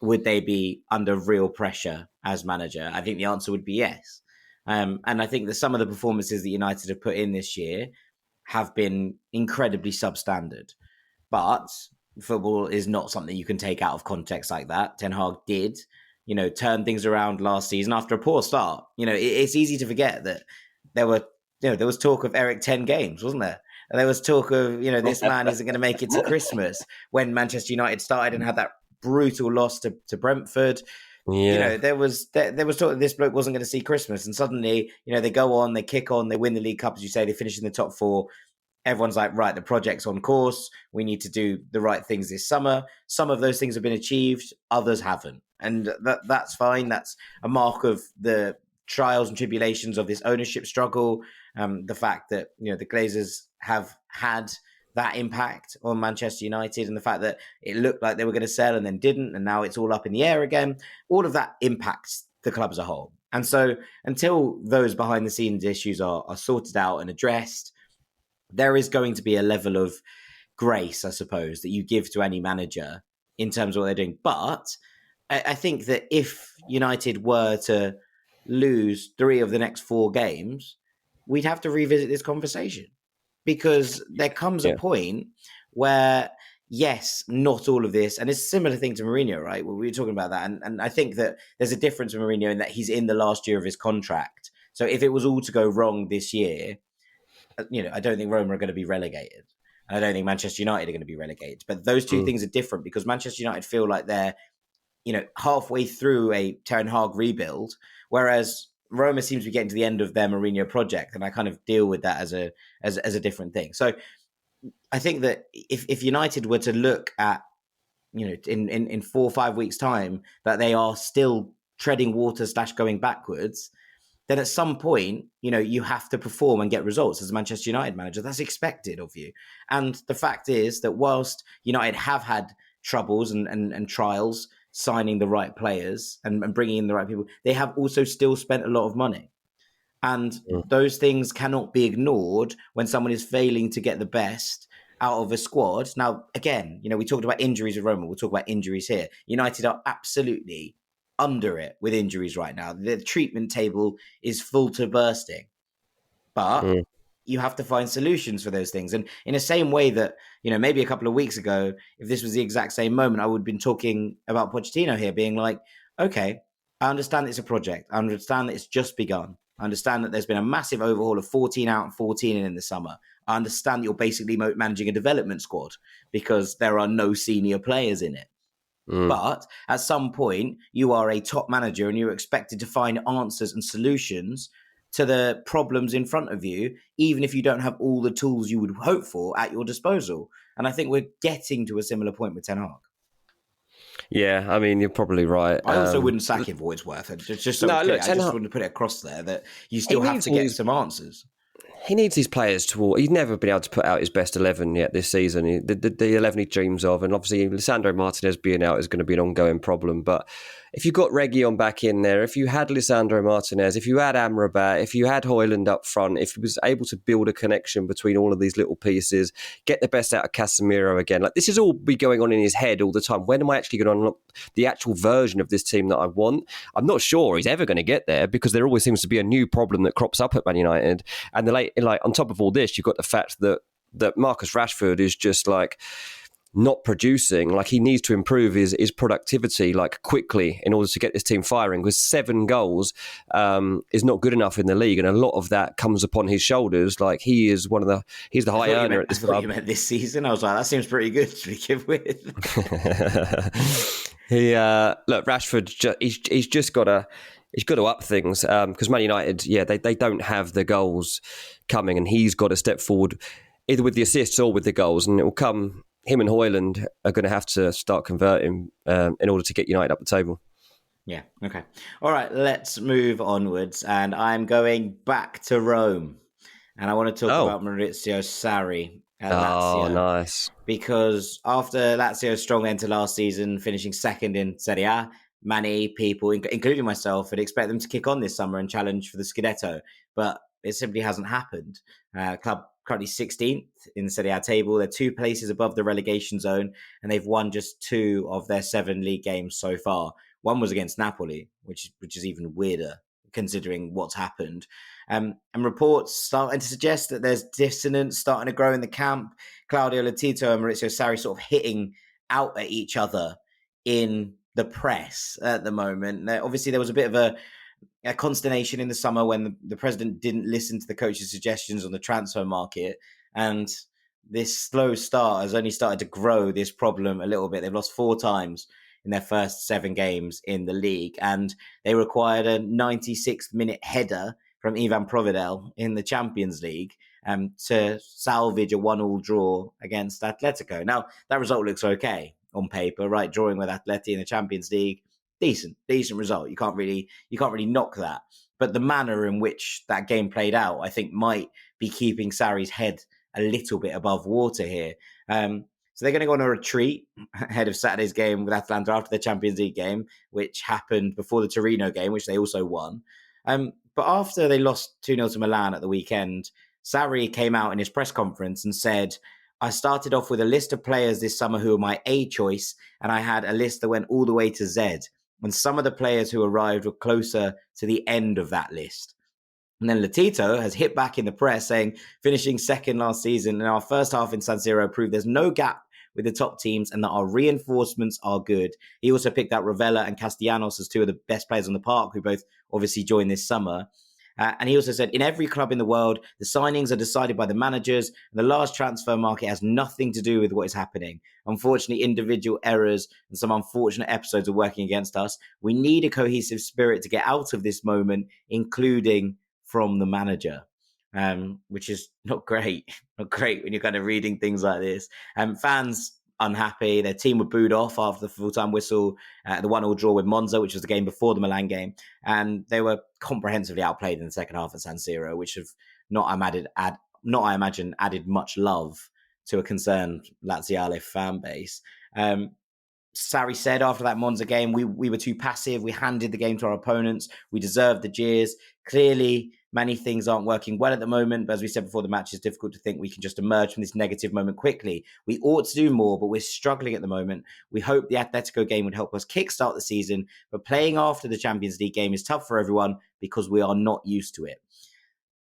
would they be under real pressure as manager? I think the answer would be yes. And I think that some of the performances that United have put in this year have been incredibly substandard. But football is not something you can take out of context like that. Ten Hag did turned things around last season after a poor start. It's easy to forget that there was talk of Erik 10 games, wasn't there? And there was talk of, this man isn't going to make it to Christmas when Manchester United started and had that brutal loss to Brentford. Yeah. There was talk that this bloke wasn't going to see Christmas, and suddenly, they go on, they kick on, they win the League Cup, as you say, they finish in the top 4. Everyone's like, right, the project's on course. We need to do the right things this summer. Some of those things have been achieved, others haven't, and that's fine. That's a mark of the trials and tribulations of this ownership struggle. The fact that the Glazers have had that impact on Manchester United, and the fact that it looked like they were going to sell and then didn't, and now it's all up in the air again. All of that impacts the club as a whole. And so until those behind the scenes issues are sorted out and addressed, there is going to be a level of grace, I suppose, that you give to any manager in terms of what they're doing. But I think that if United were to lose 3 of the next 4 games, we'd have to revisit this conversation. Because there comes a point where, yes, not all of this, and it's a similar thing to Mourinho, right? We were talking about that. And I think that there's a difference with Mourinho in that he's in the last year of his contract. So if it was all to go wrong this year, I don't think Roma are going to be relegated. And I don't think Manchester United are going to be relegated. But those two things are different because Manchester United feel like they're, halfway through a Ten Hag rebuild, whereas Roma seems to be getting to the end of their Mourinho project, and I kind of deal with that as a different thing. So I think that if United were to look at, in 4 or 5 weeks' time, that they are still treading water / going backwards, then at some point, you have to perform and get results as a Manchester United manager. That's expected of you. And the fact is that whilst United have had troubles and trials signing the right players and bringing in the right people, they have also still spent a lot of money. And those things cannot be ignored when someone is failing to get the best out of a squad. Now, again, we talked about injuries with Roma. We'll talk about injuries here. United are absolutely under it with injuries right now. The treatment table is full to bursting. But you have to find solutions for those things. And in the same way that, maybe a couple of weeks ago, if this was the exact same moment, I would have been talking about Pochettino here being like, okay, I understand it's a project. I understand that it's just begun. I understand that there's been a massive overhaul of 14 out and 14 in the summer. I understand that you're basically managing a development squad because there are no senior players in it. But at some point, you are a top manager and you're expected to find answers and solutions to the problems in front of you, even if you don't have all the tools you would hope for at your disposal. And I think we're getting to a similar point with Ten Hag. Yeah, I mean, you're probably right. I also wouldn't sack him for what it's worth. I just wanted to put it across there that you still have to get some answers. He needs these players to. He's never been able to put out his best 11 yet this season. The 11 he dreams of, and obviously Lisandro Martinez being out is going to be an ongoing problem. But if you got Reguilon back in there, if you had Lisandro Martinez, if you had Amrabat, if you had Højlund up front, if he was able to build a connection between all of these little pieces, get the best out of Casemiro again. Like this is all be going on in his head all the time. When am I actually going to unlock the actual version of this team that I want? I'm not sure he's ever going to get there because there always seems to be a new problem that crops up at Man United. And on top of all this, you've got the fact that Marcus Rashford is just like not producing. Like he needs to improve his productivity like quickly in order to get this team firing. Because 7 goals is not good enough in the league, and a lot of that comes upon his shoulders. Like he's the high earner at this club. You meant this season? I was like, that seems pretty good to begin with. Rashford, he's just got to. He's got to up things because Man United, they don't have the goals coming, and he's got to step forward either with the assists or with the goals, and it will come. Him and Højlund are going to have to start converting in order to get United up the table. Yeah, okay. All right, let's move onwards, and I'm going back to Rome, and I want to talk about Maurizio Sarri at Lazio. Oh, nice. Because after Lazio's strong end to last season, finishing second in Serie A, many people, including myself, would expect them to kick on this summer and challenge for the Scudetto, but it simply hasn't happened. Club currently 16th in the Serie A table. They're 2 places above the relegation zone, and they've won just 2 of their 7 league games so far. One was against Napoli, which is even weirder considering what's happened. And reports starting to suggest that there's dissonance starting to grow in the camp. Claudio Lotito and Maurizio Sarri sort of hitting out at each other in the press at the moment. Obviously, there was a bit of a consternation in the summer when the president didn't listen to the coach's suggestions on the transfer market. And this slow start has only started to grow this problem a little bit. They've lost 4 times in their first 7 games in the league. And they required a 96th minute header from Ivan Provedel in the Champions League to salvage a 1-1 draw against Atletico. Now, that result looks okay on paper, right? Drawing with Atleti in the Champions League, decent result. You can't really knock that. But the manner in which that game played out, I think, might be keeping Sarri's head a little bit above water here. So they're going to go on a retreat ahead of Saturday's game with Atalanta after the Champions League game, which happened before the Torino game, which they also won. But after they lost 2-0 to Milan at the weekend, Sarri came out in his press conference and said, I started off with a list of players this summer who were my A choice, and I had a list that went all the way to Z. And some of the players who arrived were closer to the end of that list. And then Latito has hit back in the press saying, finishing second last season in our first half in San Siro proved there's no gap with the top teams and that our reinforcements are good. He also picked out Ravella and Castellanos as 2 of the best players on the park, who both obviously joined this summer. And he also said, in every club in the world, the signings are decided by the managers, and the large transfer market has nothing to do with what is happening. Unfortunately, individual errors and some unfortunate episodes are working against us. We need a cohesive spirit to get out of this moment, including from the manager, which is not great when you're kind of reading things like this. Fans unhappy. Their team were booed off after the full-time whistle, the 1-1 draw with Monza, which was the game before the Milan game. And they were comprehensively outplayed in the second half at San Siro, which have I imagine, added much love to a concerned Laziale fan base. Sarri said after that Monza game, we were too passive. We handed the game to our opponents. We deserved the jeers. Clearly, many things aren't working well at the moment, but as we said before the match, it's difficult to think we can just emerge from this negative moment quickly. We ought to do more, but we're struggling at the moment. We hope the Atletico game would help us kickstart the season, but playing after the Champions League game is tough for everyone because we are not used to it.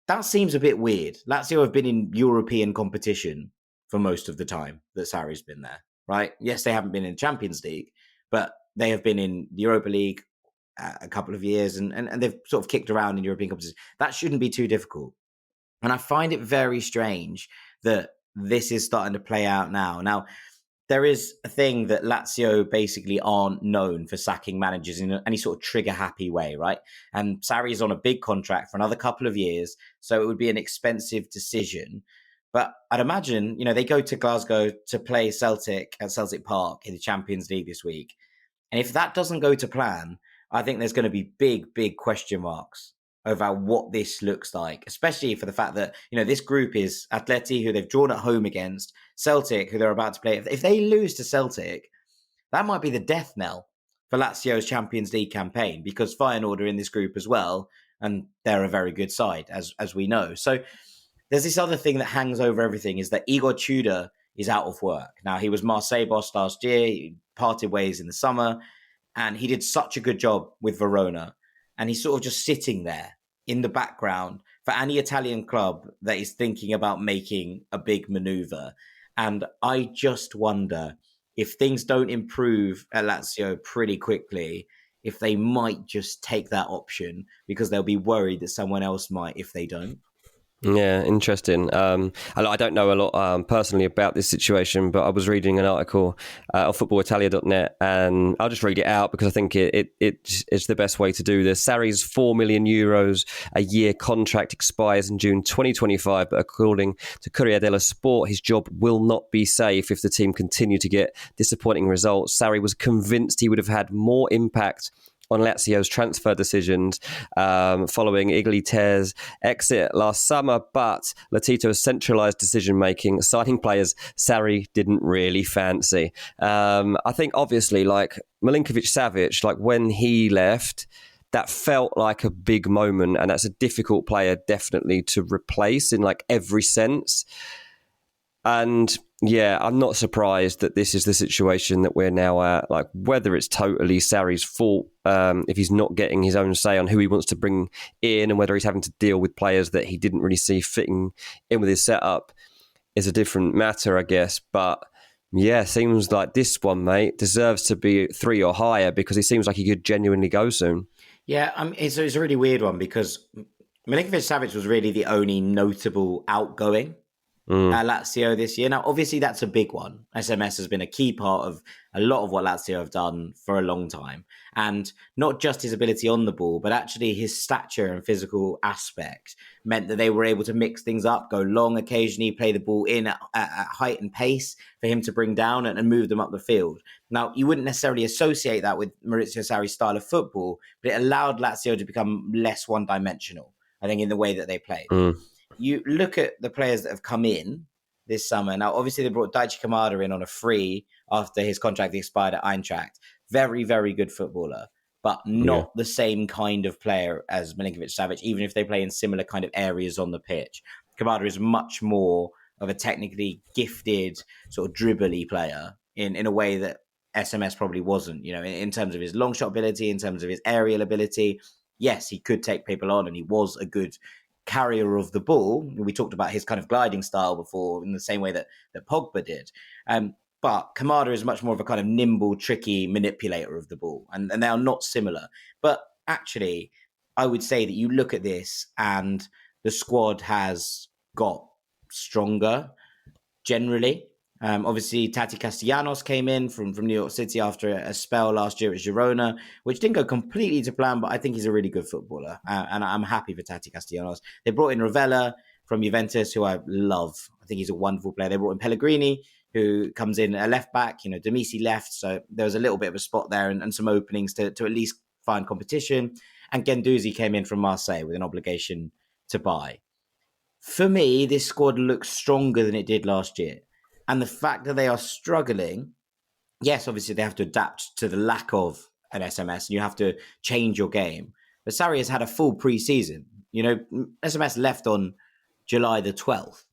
That seems a bit weird. Lazio have been in European competition for most of the time that Sarri's been there, right? Yes, they haven't been in Champions League, but they have been in the Europa League a couple of years and they've sort of kicked around in European competition. That shouldn't be too difficult. And I find it very strange that this is starting to play out now. Now, there is a thing that Lazio basically aren't known for sacking managers in any sort of trigger-happy way, right? And Sarri is on a big contract for another couple of years, so it would be an expensive decision. But I'd imagine, they go to Glasgow to play Celtic at Celtic Park in the Champions League this week. And if that doesn't go to plan, I think there's going to be big question marks over what this looks like, especially for the fact that, this group is Atleti, who they've drawn at home against, Celtic, who they're about to play. If they lose to Celtic, that might be the death knell for Lazio's Champions League campaign, because Feyenoord are in this group as well, and they're a very good side, as we know. So there's this other thing that hangs over everything, is that Igor Tudor is out of work. Now, he was Marseille boss last year. He parted ways in the summer, and he did such a good job with Verona. And he's sort of just sitting there in the background for any Italian club that is thinking about making a big maneuver. And I just wonder if things don't improve at Lazio pretty quickly, if they might just take that option because they'll be worried that someone else might if they don't. Yeah, interesting. I don't know a lot personally about this situation, but I was reading an article on footballitalia.net, and I'll just read it out because I think it's the best way to do this. Sarri's €4 million a year contract expires in June 2025, but according to Corriere dello Sport, his job will not be safe if the team continue to get disappointing results. Sarri was convinced he would have had more impact on Lazio's transfer decisions following Iglitier's exit last summer, but Latito's centralised decision-making, signing players Sarri didn't really fancy. I think, obviously, like Milinkovic-Savic, like when he left, that felt like a big moment, and that's a difficult player definitely to replace in like every sense. And yeah, I'm not surprised that this is the situation that we're now at. Like, whether it's totally Sarri's fault, if he's not getting his own say on who he wants to bring in, and whether he's having to deal with players that he didn't really see fitting in with his setup, is a different matter, I guess. But Yeah, seems like this one, mate, deserves to be 3 or higher because he seems like he could genuinely go soon. Yeah, it's a really weird one because Milinkovic-Savic was really the only notable outgoing at Lazio this year. Now, obviously, that's a big one. SMS has been a key part of a lot of what Lazio have done for a long time. And not just his ability on the ball, but actually his stature and physical aspect meant that they were able to mix things up, go long occasionally, play the ball in at height and pace for him to bring down and move them up the field. Now, you wouldn't necessarily associate that with Maurizio Sarri's style of football, but it allowed Lazio to become less one-dimensional, I think, in the way that they played. You look at the players that have come in this summer. Now, obviously, they brought Dyche Kamada in on a free after his contract expired at Eintracht. Very, very good footballer, but not the same kind of player as Milinkovic-Savic, even if they play in similar kind of areas on the pitch. Kamada is much more of a technically gifted, sort of dribbly player in a way that SMS probably wasn't, in terms of his long shot ability, in terms of his aerial ability. Yes, he could take people on and he was a good carrier of the ball. We talked about his kind of gliding style before in the same way that Pogba did. But Kamada is much more of a kind of nimble, tricky manipulator of the ball. And they are not similar. But actually, I would say that you look at this and the squad has got stronger generally. Obviously, Tati Castellanos came in from New York City after a spell last year at Girona, which didn't go completely to plan, but I think he's a really good footballer. And I'm happy for Tati Castellanos. They brought in Ravella from Juventus, who I love. I think he's a wonderful player. They brought in Pellegrini, who comes in a left back. Demisi left, so there was a little bit of a spot there and some openings to at least find competition. And Guendouzi came in from Marseille with an obligation to buy. For me, this squad looks stronger than it did last year. And the fact that they are struggling, yes, obviously they have to adapt to the lack of an SMS and you have to change your game. But Sarri has had a full pre-season. SMS left on July the 12th.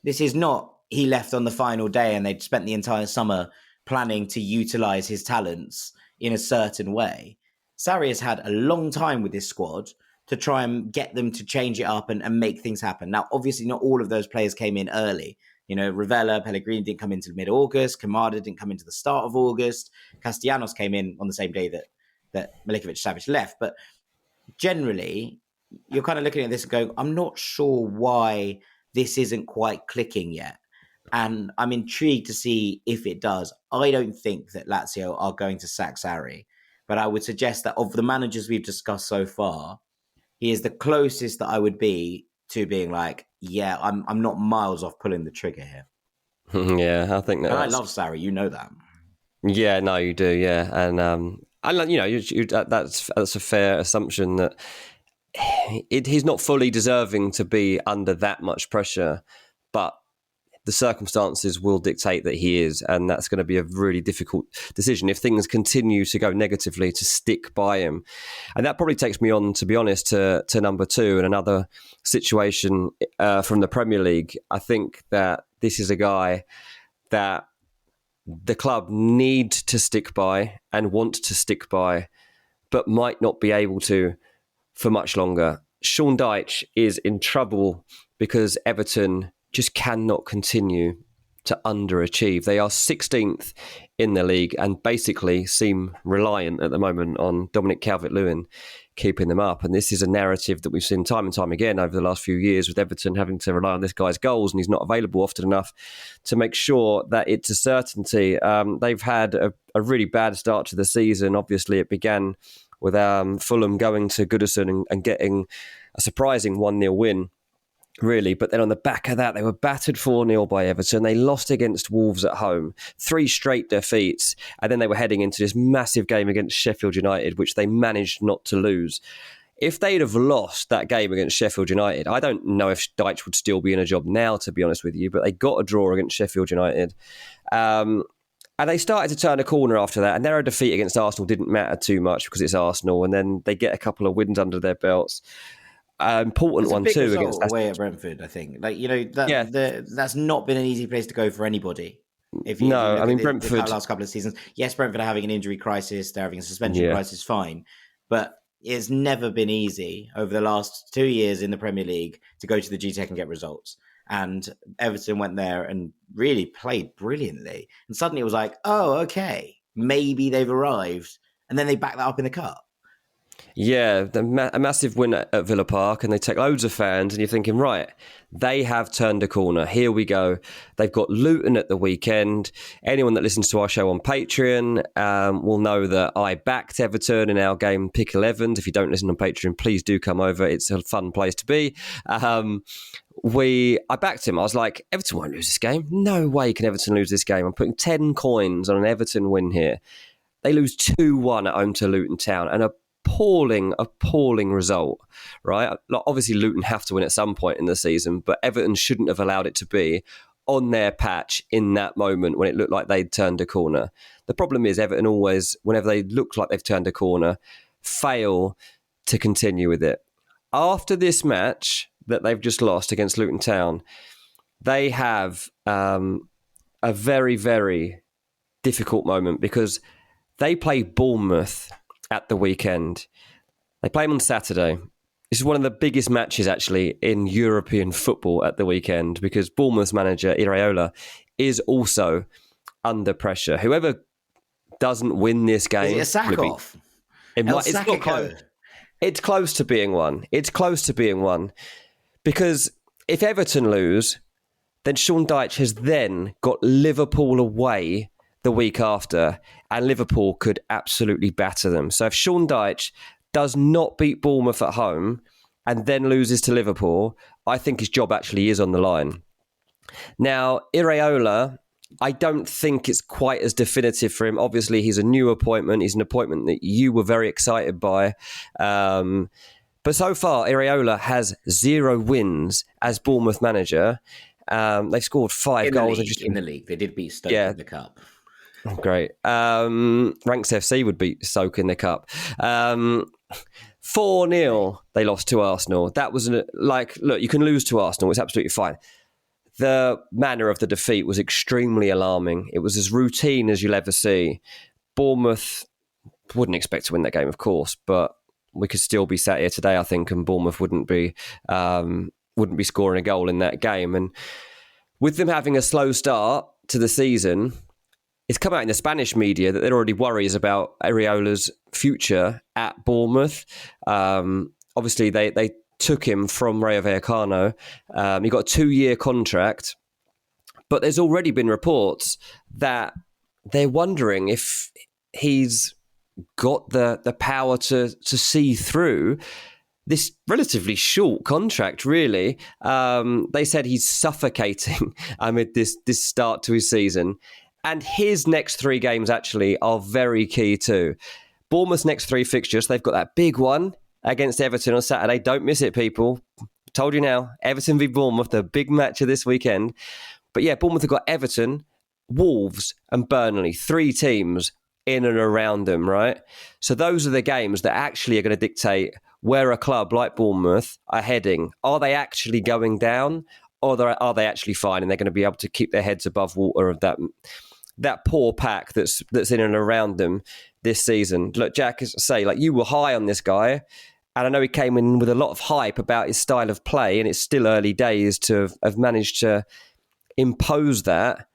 This is not he left on the final day and they'd spent the entire summer planning to utilize his talents in a certain way. Sarri has had a long time with this squad to try and get them to change it up and make things happen. Now, obviously not all of those players came in early. Ravella, Pellegrini didn't come into mid-August. Kamada didn't come into the start of August. Castellanos came in on the same day that Milinkovic-Savic left. But generally, you're kind of looking at this and going, I'm not sure why this isn't quite clicking yet. And I'm intrigued to see if it does. I don't think that Lazio are going to sack Sarri. But I would suggest that of the managers we've discussed so far, he is the closest that I would be to being like, yeah, I'm not miles off pulling the trigger here. Yeah, I think that. And I love Sarri, you know that. Yeah, no, you do, yeah, and that's a fair assumption that he's not fully deserving to be under that much pressure, but the circumstances will dictate that he is, and that's going to be a really difficult decision if things continue to go negatively to stick by him. And that probably takes me on, to be honest, to number two and another situation from the Premier League. I think that this is a guy that the club need to stick by and want to stick by, but might not be able to for much longer. Sean Dyche is in trouble because Everton just cannot continue to underachieve. They are 16th in the league and basically seem reliant at the moment on Dominic Calvert-Lewin keeping them up. And this is a narrative that we've seen time and time again over the last few years, with Everton having to rely on this guy's goals, and he's not available often enough to make sure that it's a certainty. They've had a really bad start to the season. Obviously, it began with Fulham going to Goodison and getting a surprising 1-0 win, really. But then on the back of that, they were battered 4-0 by Everton. They lost against Wolves at home, 3 straight defeats. And then they were heading into this massive game against Sheffield United, which they managed not to lose. If they'd have lost that game against Sheffield United, I don't know if Dyche would still be in a job now, to be honest with you, but they got a draw against Sheffield United. And they started to turn a corner after that. And their defeat against Arsenal didn't matter too much because it's Arsenal. And then they get a couple of wins under their belts. Important one too against away at Brentford. I think, that's not been an easy place to go for anybody. Brentford the last couple of seasons. Yes, Brentford are having an injury crisis. They're having a suspension crisis. Fine, but it's never been easy over the last 2 years in the Premier League to go to the GTEC and get results. And Everton went there and really played brilliantly. And suddenly it was like, oh, okay, maybe they've arrived. And then they back that up in the cup. Yeah, a massive win at Villa Park, and they take loads of fans, and you're thinking, right, they have turned a corner. Here we go. They've got Luton at the weekend. Anyone that listens to our show on Patreon will know that I backed Everton in our game Pick 11s. If you don't listen on Patreon, please do come over. It's a fun place to be. I backed him. I was like, Everton won't lose this game. No way can Everton lose this game. I'm putting 10 coins on an Everton win here. They lose 2-1 at home to Luton Town, and appalling result, right? Like, obviously, Luton have to win at some point in the season, but Everton shouldn't have allowed it to be on their patch in that moment when it looked like they'd turned a corner. The problem is Everton always, whenever they look like they've turned a corner, fail to continue with it. After this match that they've just lost against Luton Town, they have a very, very difficult moment because they play Bournemouth at the weekend. They play them on Saturday. This is one of the biggest matches, actually, in European football at the weekend because Bournemouth's manager, Iraola, is also under pressure. Whoever doesn't win this game... Is it a sack-off? It's not close. It's close to being one. It's close to being one. Because if Everton lose, then Sean Dyche has then got Liverpool away the week after, and Liverpool could absolutely batter them. So if Sean Dyche does not beat Bournemouth at home and then loses to Liverpool, I think his job actually is on the line. Now, Iraola, I don't think it's quite as definitive for him. Obviously, he's a new appointment. He's an appointment that you were very excited by. But so far, Iraola has 0 wins as Bournemouth manager. They've scored 5 goals. In the league. They did beat Stoke in the cup. Oh, great. Ranks FC would beat Stoke in the cup. 4-0, they lost to Arsenal. That was look, you can lose to Arsenal. It's absolutely fine. The manner of the defeat was extremely alarming. It was as routine as you'll ever see. Bournemouth wouldn't expect to win that game, of course, but we could still be sat here today, I think, and Bournemouth wouldn't be scoring a goal in that game. And with them having a slow start to the season, it's come out in the Spanish media that there are already worries about Iraola's future at Bournemouth. Obviously, they took him from Rayo Vallecano. He got a 2-year contract, but there's already been reports that they're wondering if he's got the power to see through this relatively short contract, really. They said he's suffocating amid this start to his season. And his next 3 games actually are very key too. Bournemouth's next 3 fixtures, they've got that big one against Everton on Saturday. Don't miss it, people. Told you now, Everton v Bournemouth, the big match of this weekend. But yeah, Bournemouth have got Everton, Wolves and Burnley, 3 teams in and around them, right? So those are the games that actually are going to dictate where a club like Bournemouth are heading. Are they actually going down, or are they actually fine and they're going to be able to keep their heads above water of that poor pack that's in and around them this season? Look, Jack, as I say, you were high on this guy, and I know he came in with a lot of hype about his style of play, and it's still early days to have managed to impose that,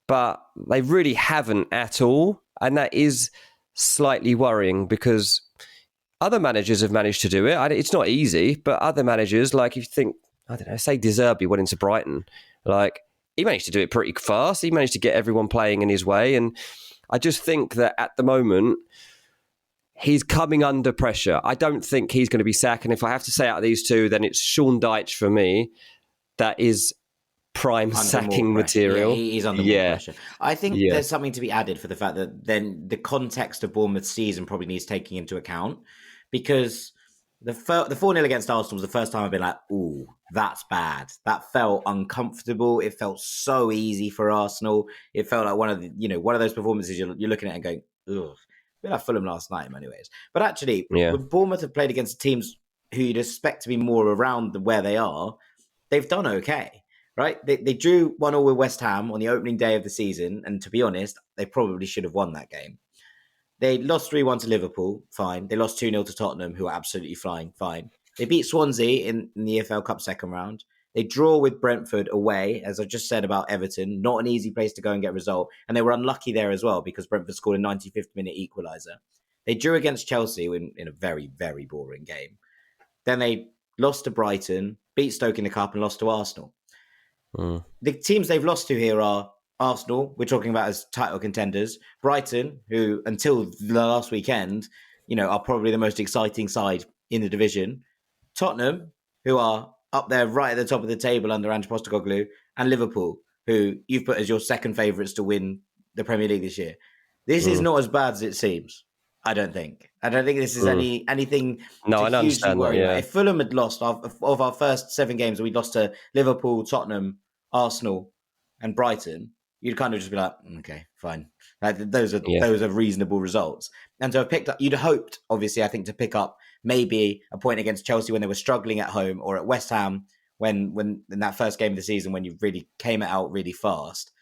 but they really haven't at all, and that is slightly worrying because other managers have managed to do it. It's not easy, but other managers, if you think, I don't know, say De Zerbi went into Brighton, he managed to do it pretty fast. He managed to get everyone playing in his way. And I just think that at the moment, he's coming under pressure. I don't think he's going to be sacked. And if I have to say out of these 2, then it's Sean Dyche for me. That is prime sacking material. Yeah, he's under more pressure. I think there's something to be added for the fact that then the context of Bournemouth's season probably needs taking into account, because the 4-0 against Arsenal was the first time I've been like, ooh, that's bad. That felt uncomfortable. It felt so easy for Arsenal. It felt like one of those performances you're looking at and going, ugh. A bit like Fulham last night in many ways. But actually, when Bournemouth have played against teams who you'd expect to be more around where they are, they've done okay, right? They drew 1-1 with West Ham on the opening day of the season, and to be honest, they probably should have won that game. They lost 3-1 to Liverpool, fine. They lost 2-0 to Tottenham, who are absolutely flying, fine. They beat Swansea in the EFL Cup second round. They draw with Brentford away, as I just said about Everton. Not an easy place to go and get a result. And they were unlucky there as well because Brentford scored a 95th minute equaliser. They drew against Chelsea in a very, very boring game. Then they lost to Brighton, beat Stoke in the Cup and lost to Arsenal. The teams they've lost to here are Arsenal, we're talking about as title contenders. Brighton, who until the last weekend, are probably the most exciting side in the division. Tottenham, who are up there right at the top of the table under Ange Postecoglou, and Liverpool, who you've put as your second favourites to win the Premier League this year. This is not as bad as it seems, I don't think. I don't think this is anything to hugely worry about. If Fulham had lost of our first 7 games, we lost to Liverpool, Tottenham, Arsenal, and Brighton, you'd kind of just be like, okay, fine. Those are reasonable results. And to have picked up, you'd hoped, obviously, I think, to pick up maybe a point against Chelsea when they were struggling at home, or at West Ham when in that first game of the season when you really came out really fast.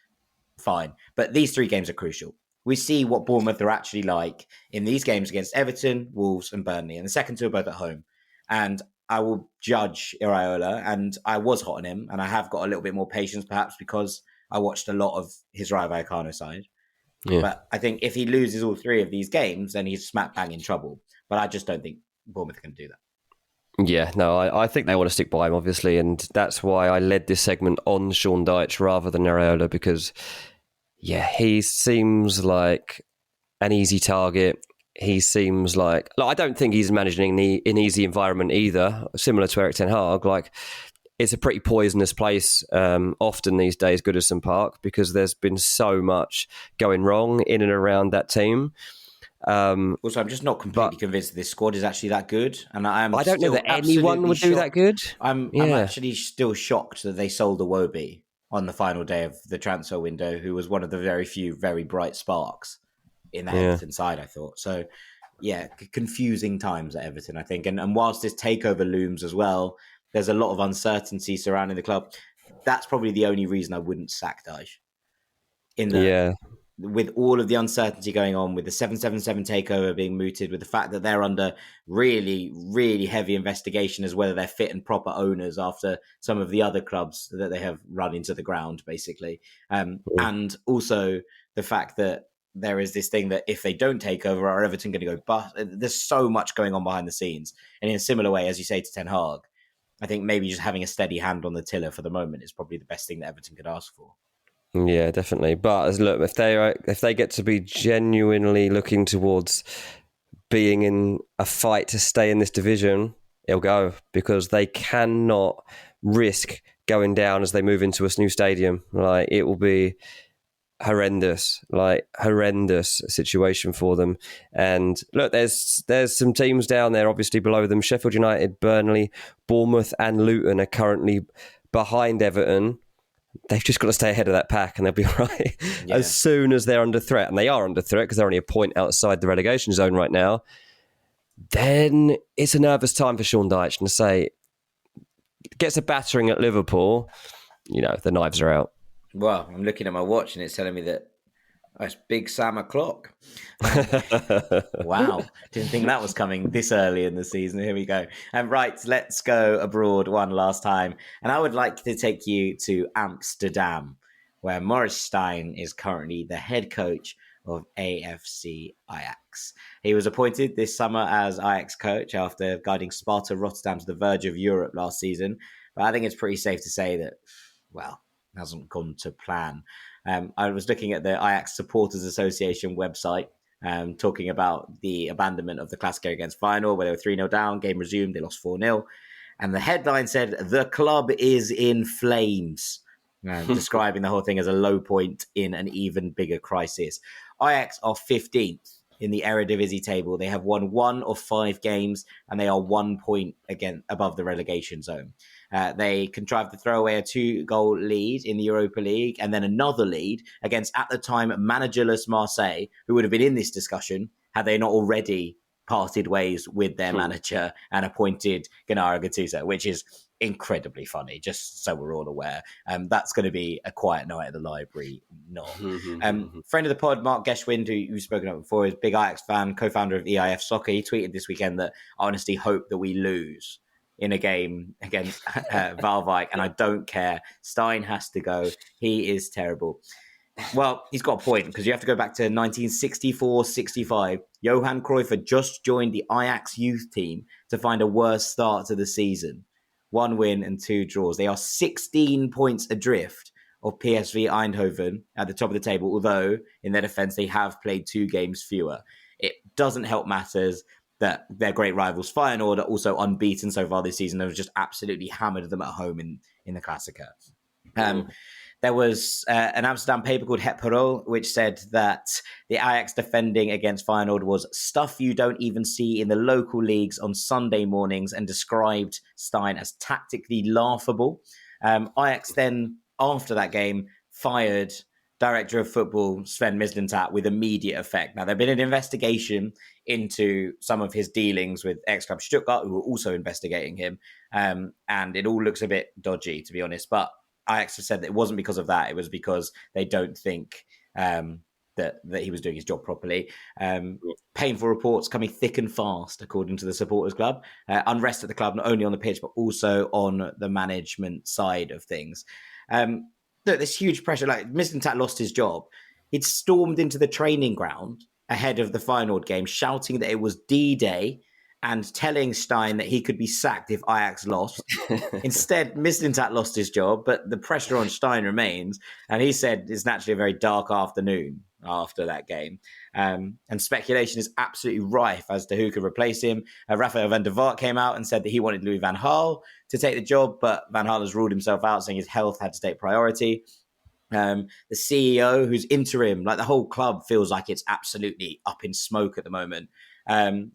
Fine. But these 3 games are crucial. We see what Bournemouth are actually like in these games against Everton, Wolves, and Burnley. And the second 2 are both at home. And I will judge Iraola, and I was hot on him, and I have got a little bit more patience perhaps because I watched a lot of his Rayo Vallecano side. Yeah. But I think if he loses all 3 of these games, then he's smack bang in trouble. But I just don't think Bournemouth can do that. Yeah, no, I think they want to stick by him, obviously, and that's why I led this segment on Sean Dyche rather than Iraola, because, yeah, he seems like an easy target. He seems like I don't think he's managing an easy environment either, similar to Erik ten Hag. It's a pretty poisonous place often these days, Goodison Park, because there's been so much going wrong in and around that team. Also, I'm just not completely convinced that this squad is actually that good. And I don't know that anyone would do that good. I'm actually still shocked that they sold Iwobi on the final day of the transfer window, who was one of the very few very bright sparks in the Everton side, I thought. So, yeah, confusing times at Everton, I think. And whilst this takeover looms as well, there's a lot of uncertainty surrounding the club. That's probably the only reason I wouldn't sack Dyche. With all of the uncertainty going on, with the 777 takeover being mooted, with the fact that they're under really, really heavy investigation as whether they're fit and proper owners after some of the other clubs that they have run into the ground, basically. And also the fact that there is this thing that if they don't take over, are Everton going to go bust? There's so much going on behind the scenes. And in a similar way, as you say to Ten Hag, I think maybe just having a steady hand on the tiller for the moment is probably the best thing that Everton could ask for. Yeah, definitely. But look, if they get to be genuinely looking towards being in a fight to stay in this division, it'll go, because they cannot risk going down as they move into a new stadium. It will be horrendous situation for them. And look, there's some teams down there obviously below them. Sheffield United, Burnley, Bournemouth and Luton are currently behind Everton. They've just got to stay ahead of that pack and they'll be all right. Yeah. As soon as they're under threat, and they are under threat because they're only a point outside the relegation zone right now, then it's a nervous time for Sean Dyche. And to say, gets a battering at Liverpool, the knives are out. Well, I'm looking at my watch and it's telling me that it's Big Sam o'clock. Wow. Didn't think that was coming this early in the season. Here we go. And right, let's go abroad one last time. And I would like to take you to Amsterdam, where Maurice Steijn is currently the head coach of AFC Ajax. He was appointed this summer as Ajax coach after guiding Sparta Rotterdam to the verge of Europe last season. But I think it's pretty safe to say that, well, it hasn't gone to plan. I was looking at the Ajax Supporters Association website, talking about the abandonment of the Clasico against Feyenoord, where they were 3-0 down, game resumed, they lost 4-0. And the headline said, "The club is in flames," describing the whole thing as a low point in an even bigger crisis. Ajax are 15th in the Eredivisie table. They have won 1 of 5 games, and they are 1 point again above the relegation zone. They contrived to throw away a 2-goal lead in the Europa League and then another lead against, at the time, managerless Marseille, who would have been in this discussion had they not already parted ways with their manager and appointed Gennaro Gattuso, which is incredibly funny, just so we're all aware. That's going to be a quiet night at the library. Friend of the pod, Mark Geschwind, who you've spoken about before, is a big Ajax fan, co-founder of EIF Soccer. He tweeted this weekend that I honestly hope that we lose in a game against Waalwijk, and I don't care. Steijn has to go. He is terrible. Well, he's got a point, because you have to go back to 1964-65. Johan Cruyff had just joined the Ajax youth team to find a worse start to the season. 1 win and 2 draws. They are 16 points adrift of PSV Eindhoven at the top of the table, although in their defence they have played 2 games fewer. It doesn't help matters that their great rivals Feyenoord are also unbeaten so far this season. They've just absolutely hammered them at home in the Klassiker. There was an Amsterdam paper called Het Parool, which said that the Ajax defending against Feyenoord was stuff you don't even see in the local leagues on Sunday mornings, and described Steijn as tactically laughable. Ajax then, after that game, fired Director of Football Sven Mislintat with immediate effect. Now, there'd been an investigation into some of his dealings with ex-club Stuttgart, who were also investigating him, and it all looks a bit dodgy, to be honest. But Ajax have said that it wasn't because of that. It was because they don't think that he was doing his job properly. Painful reports coming thick and fast, according to the supporters club. Unrest at the club, not only on the pitch, but also on the management side of things. Look, there's huge pressure. Like, Mislintat lost his job. He'd stormed into the training ground ahead of the Feyenoord game, shouting that it was D-Day, and telling Steijn that he could be sacked if Ajax lost. Instead, Mislintat lost his job, but the pressure on Steijn remains. And he said it's naturally a very dark afternoon after that game. And speculation is absolutely rife as to who could replace him. Rafael van der Vaart came out and said that he wanted Louis van Gaal to take the job, but Van Gaal has ruled himself out, saying his health had to take priority. The CEO, who's interim, like the whole club feels like it's absolutely up in smoke at the moment,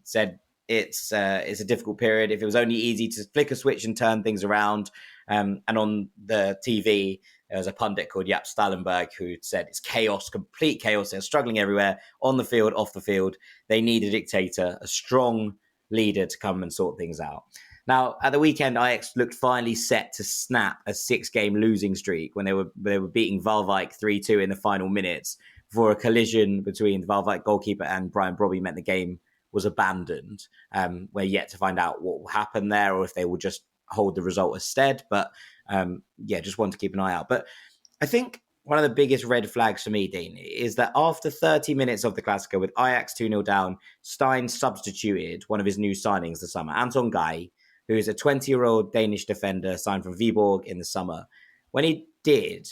said it's a difficult period. If it was only easy to flick a switch and turn things around. And on the TV, there was a pundit called Jaap Stallenberg who said it's chaos, complete chaos. They're struggling everywhere, on the field, off the field. They need a dictator, a strong leader to come and sort things out. Now, at the weekend, Ajax looked finally set to snap a 6-game losing streak when they were beating Waalwijk 3-2 in the final minutes, before a collision between the Waalwijk goalkeeper and Brian Brobby meant the game was abandoned. We're yet to find out what will happen there, or if they will just hold the result instead. But just want to keep an eye out. But I think one of the biggest red flags for me, Dean, is that after 30 minutes of the Klassiker, with Ajax 2-0 down, Steijn substituted one of his new signings this summer, Anton Guy, who is a 20-year-old Danish defender signed from Viborg in the summer. When he did,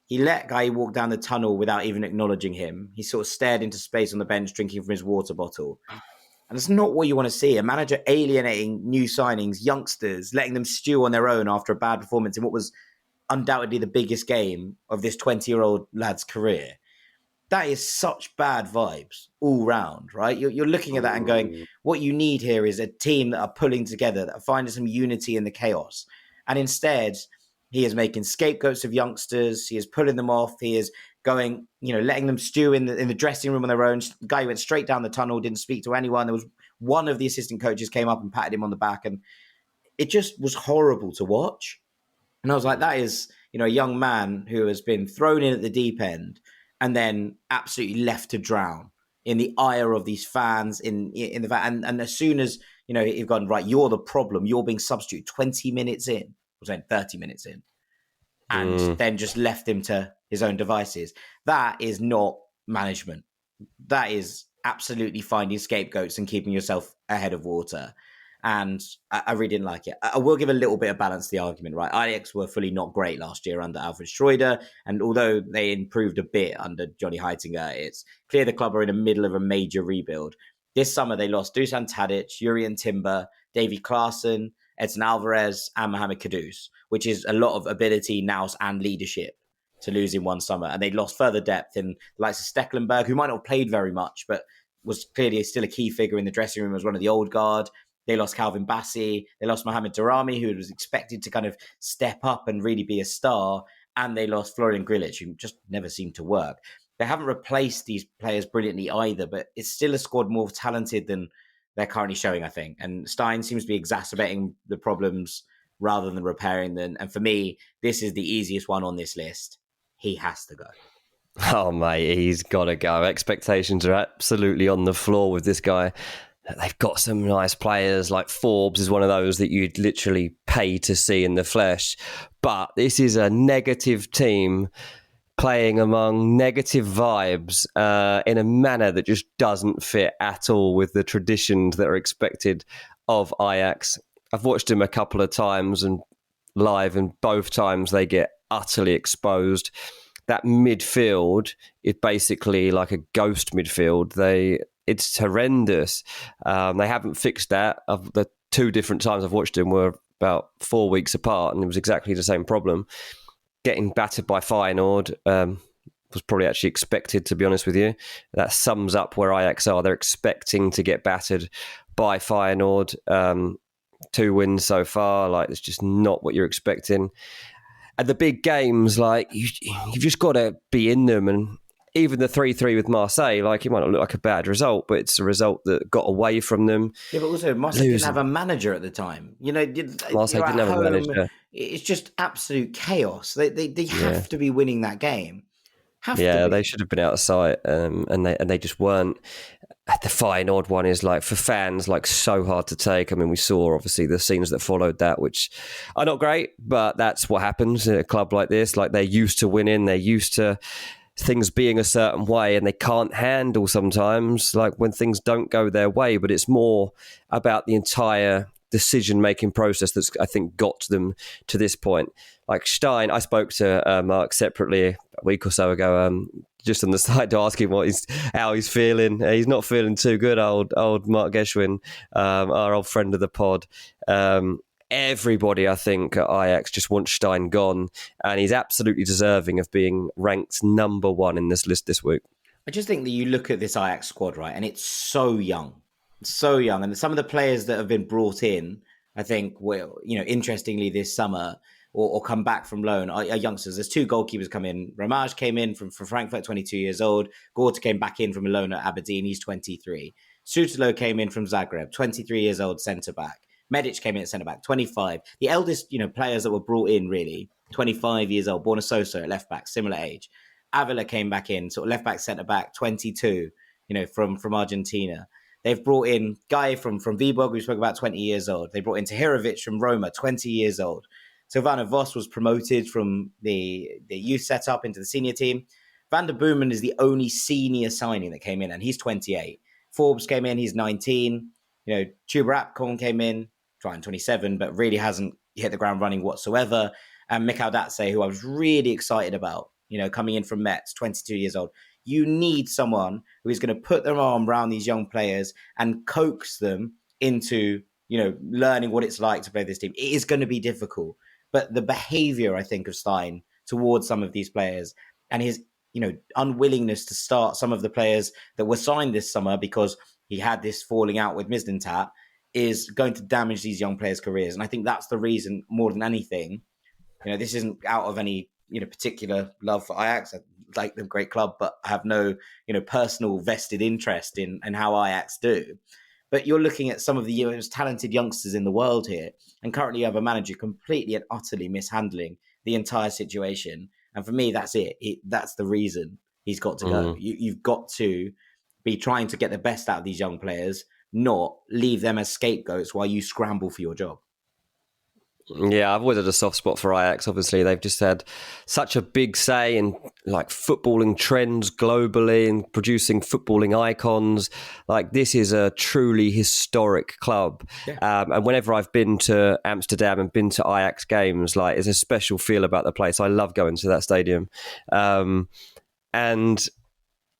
he let Guy walk down the tunnel without even acknowledging him. He sort of stared into space on the bench, drinking from his water bottle. And it's not what you want to see. A manager alienating new signings, youngsters, letting them stew on their own after a bad performance in what was undoubtedly the biggest game of this 20-year-old lad's career. That is such bad vibes all round, right? You're looking at that and going, what you need here is a team that are pulling together, that are finding some unity in the chaos. And instead, he is making scapegoats of youngsters. He is pulling them off. He is going, letting them stew in the dressing room on their own. The guy went straight down the tunnel, didn't speak to anyone. There was one of the assistant coaches came up and patted him on the back, and it just was horrible to watch. And I was like, that is, a young man who has been thrown in at the deep end and then absolutely left to drown in the ire of these fans and as soon as, you've gone, right, you're the problem, you're being substituted 20 minutes in, or 30 minutes in, and then just left him to his own devices. That is not management. That is absolutely finding scapegoats and keeping yourself ahead of water. And I really didn't like it. I will give a little bit of balance to the argument, right? Ajax were fully not great last year under Alfred Schreuder. And although they improved a bit under Johnny Heitinga, it's clear the club are in the middle of a major rebuild. This summer, they lost Dusan Tadic, Jurriën Timber, Davy Klaassen, Edson Alvarez, and Mohamed Kudus, which is a lot of ability, nous, and leadership to lose in one summer. And they lost further depth in the likes of Stekelenburg, who might not have played very much, but was clearly still a key figure in the dressing room as one of the old guard. They lost Calvin Bassey. They lost Mohamed Daramy, who was expected to kind of step up and really be a star. And they lost Florian Grilic, who just never seemed to work. They haven't replaced these players brilliantly either, but it's still a squad more talented than they're currently showing, I think. And Steijn seems to be exacerbating the problems rather than repairing them. And for me, this is the easiest one on this list. He has to go. Oh, mate, he's got to go. Expectations are absolutely on the floor with this guy. they've got some nice players, like Forbes is one of those that you'd literally pay to see in the flesh. But this is a negative team playing among negative vibes in a manner that just doesn't fit at all with the traditions that are expected of Ajax. I've watched them a couple of times and live, and both times they get utterly exposed. That midfield is basically like a ghost midfield. It's horrendous. They haven't fixed that. The 2 different times I've watched them were about 4 weeks apart, and it was exactly the same problem. Getting battered by Feyenoord was probably actually expected, to be honest with you. That sums up where Ajax are. They're expecting to get battered by Feyenoord. 2 wins so far. Like, it's just not what you're expecting. And the big games, like, you've just got to be in them. And even the 3-3 with Marseille, like, it might not look like a bad result, but it's a result that got away from them. Yeah, but also Marseille didn't have a manager at the time. You know, Marseille didn't have a manager. It's just absolute chaos. They have to be winning that game. They should have been out of sight, and they just weren't. The Feyenoord one is, like, for fans, like, so hard to take. I mean, we saw obviously the scenes that followed that, which are not great, but that's what happens in a club like this. Like, they're used to winning, they're used to things being a certain way, and they can't handle sometimes, like, when things don't go their way. But it's more about the entire decision-making process that's, I think, got them to this point. Like Steijn, I spoke to Mark separately a week or so ago, just on the side to ask him how he's feeling. He's not feeling too good, old Mark Geschwin, our old friend of the pod. Everybody, I think, at Ajax just wants Steijn gone, and he's absolutely deserving of being ranked number 1 in this list this week. I just think that you look at this Ajax squad, right, and it's so young. And some of the players that have been brought in, I think, will, interestingly this summer, or come back from loan are youngsters. There's 2 goalkeepers come in. Ramaj came in from Frankfurt, 22 years old. Gorta came back in from a loan at Aberdeen. He's 23. Sutalo came in from Zagreb, 23 years old, centre-back. Medic came in at centre-back, 25. The eldest, players that were brought in, really, 25 years old. Borna Sosa at left-back, similar age. Avila came back in, sort of left-back, centre-back, 22, from Argentina. They've brought in Guy from Viborg, we spoke about, 20 years old. They brought in Tahirovic from Roma, 20 years old. Silvano Vos was promoted from the youth setup into the senior team. Van der Boomen is the only senior signing that came in, and he's 28. Forbes came in, he's 19. Chuba Apcon came in, trying 27, but really hasn't hit the ground running whatsoever. And Mikhail Datse, who I was really excited about, coming in from Metz, 22 years old. You need someone who is going to put their arm around these young players and coax them into, learning what it's like to play this team. It is going to be difficult. But the behavior, I think, of Steijn towards some of these players and his, unwillingness to start some of the players that were signed this summer because he had this falling out with Mislintat is going to damage these young players' careers. And I think that's the reason more than anything. This isn't out of any, particular love for Ajax. I like them, great club, but I have no, personal vested interest in how Ajax do. But you're looking at some of the most talented youngsters in the world here. And currently you have a manager completely and utterly mishandling the entire situation. And for me, that's it. That's the reason he's got to go. You've got to be trying to get the best out of these young players, not leave them as scapegoats while you scramble for your job. Yeah, I've always had a soft spot for Ajax. Obviously, they've just had such a big say in like footballing trends globally and producing footballing icons. Like, this is a truly historic club. Yeah. And whenever I've been to Amsterdam and been to Ajax games, like, there's a special feel about the place. I love going to that stadium. And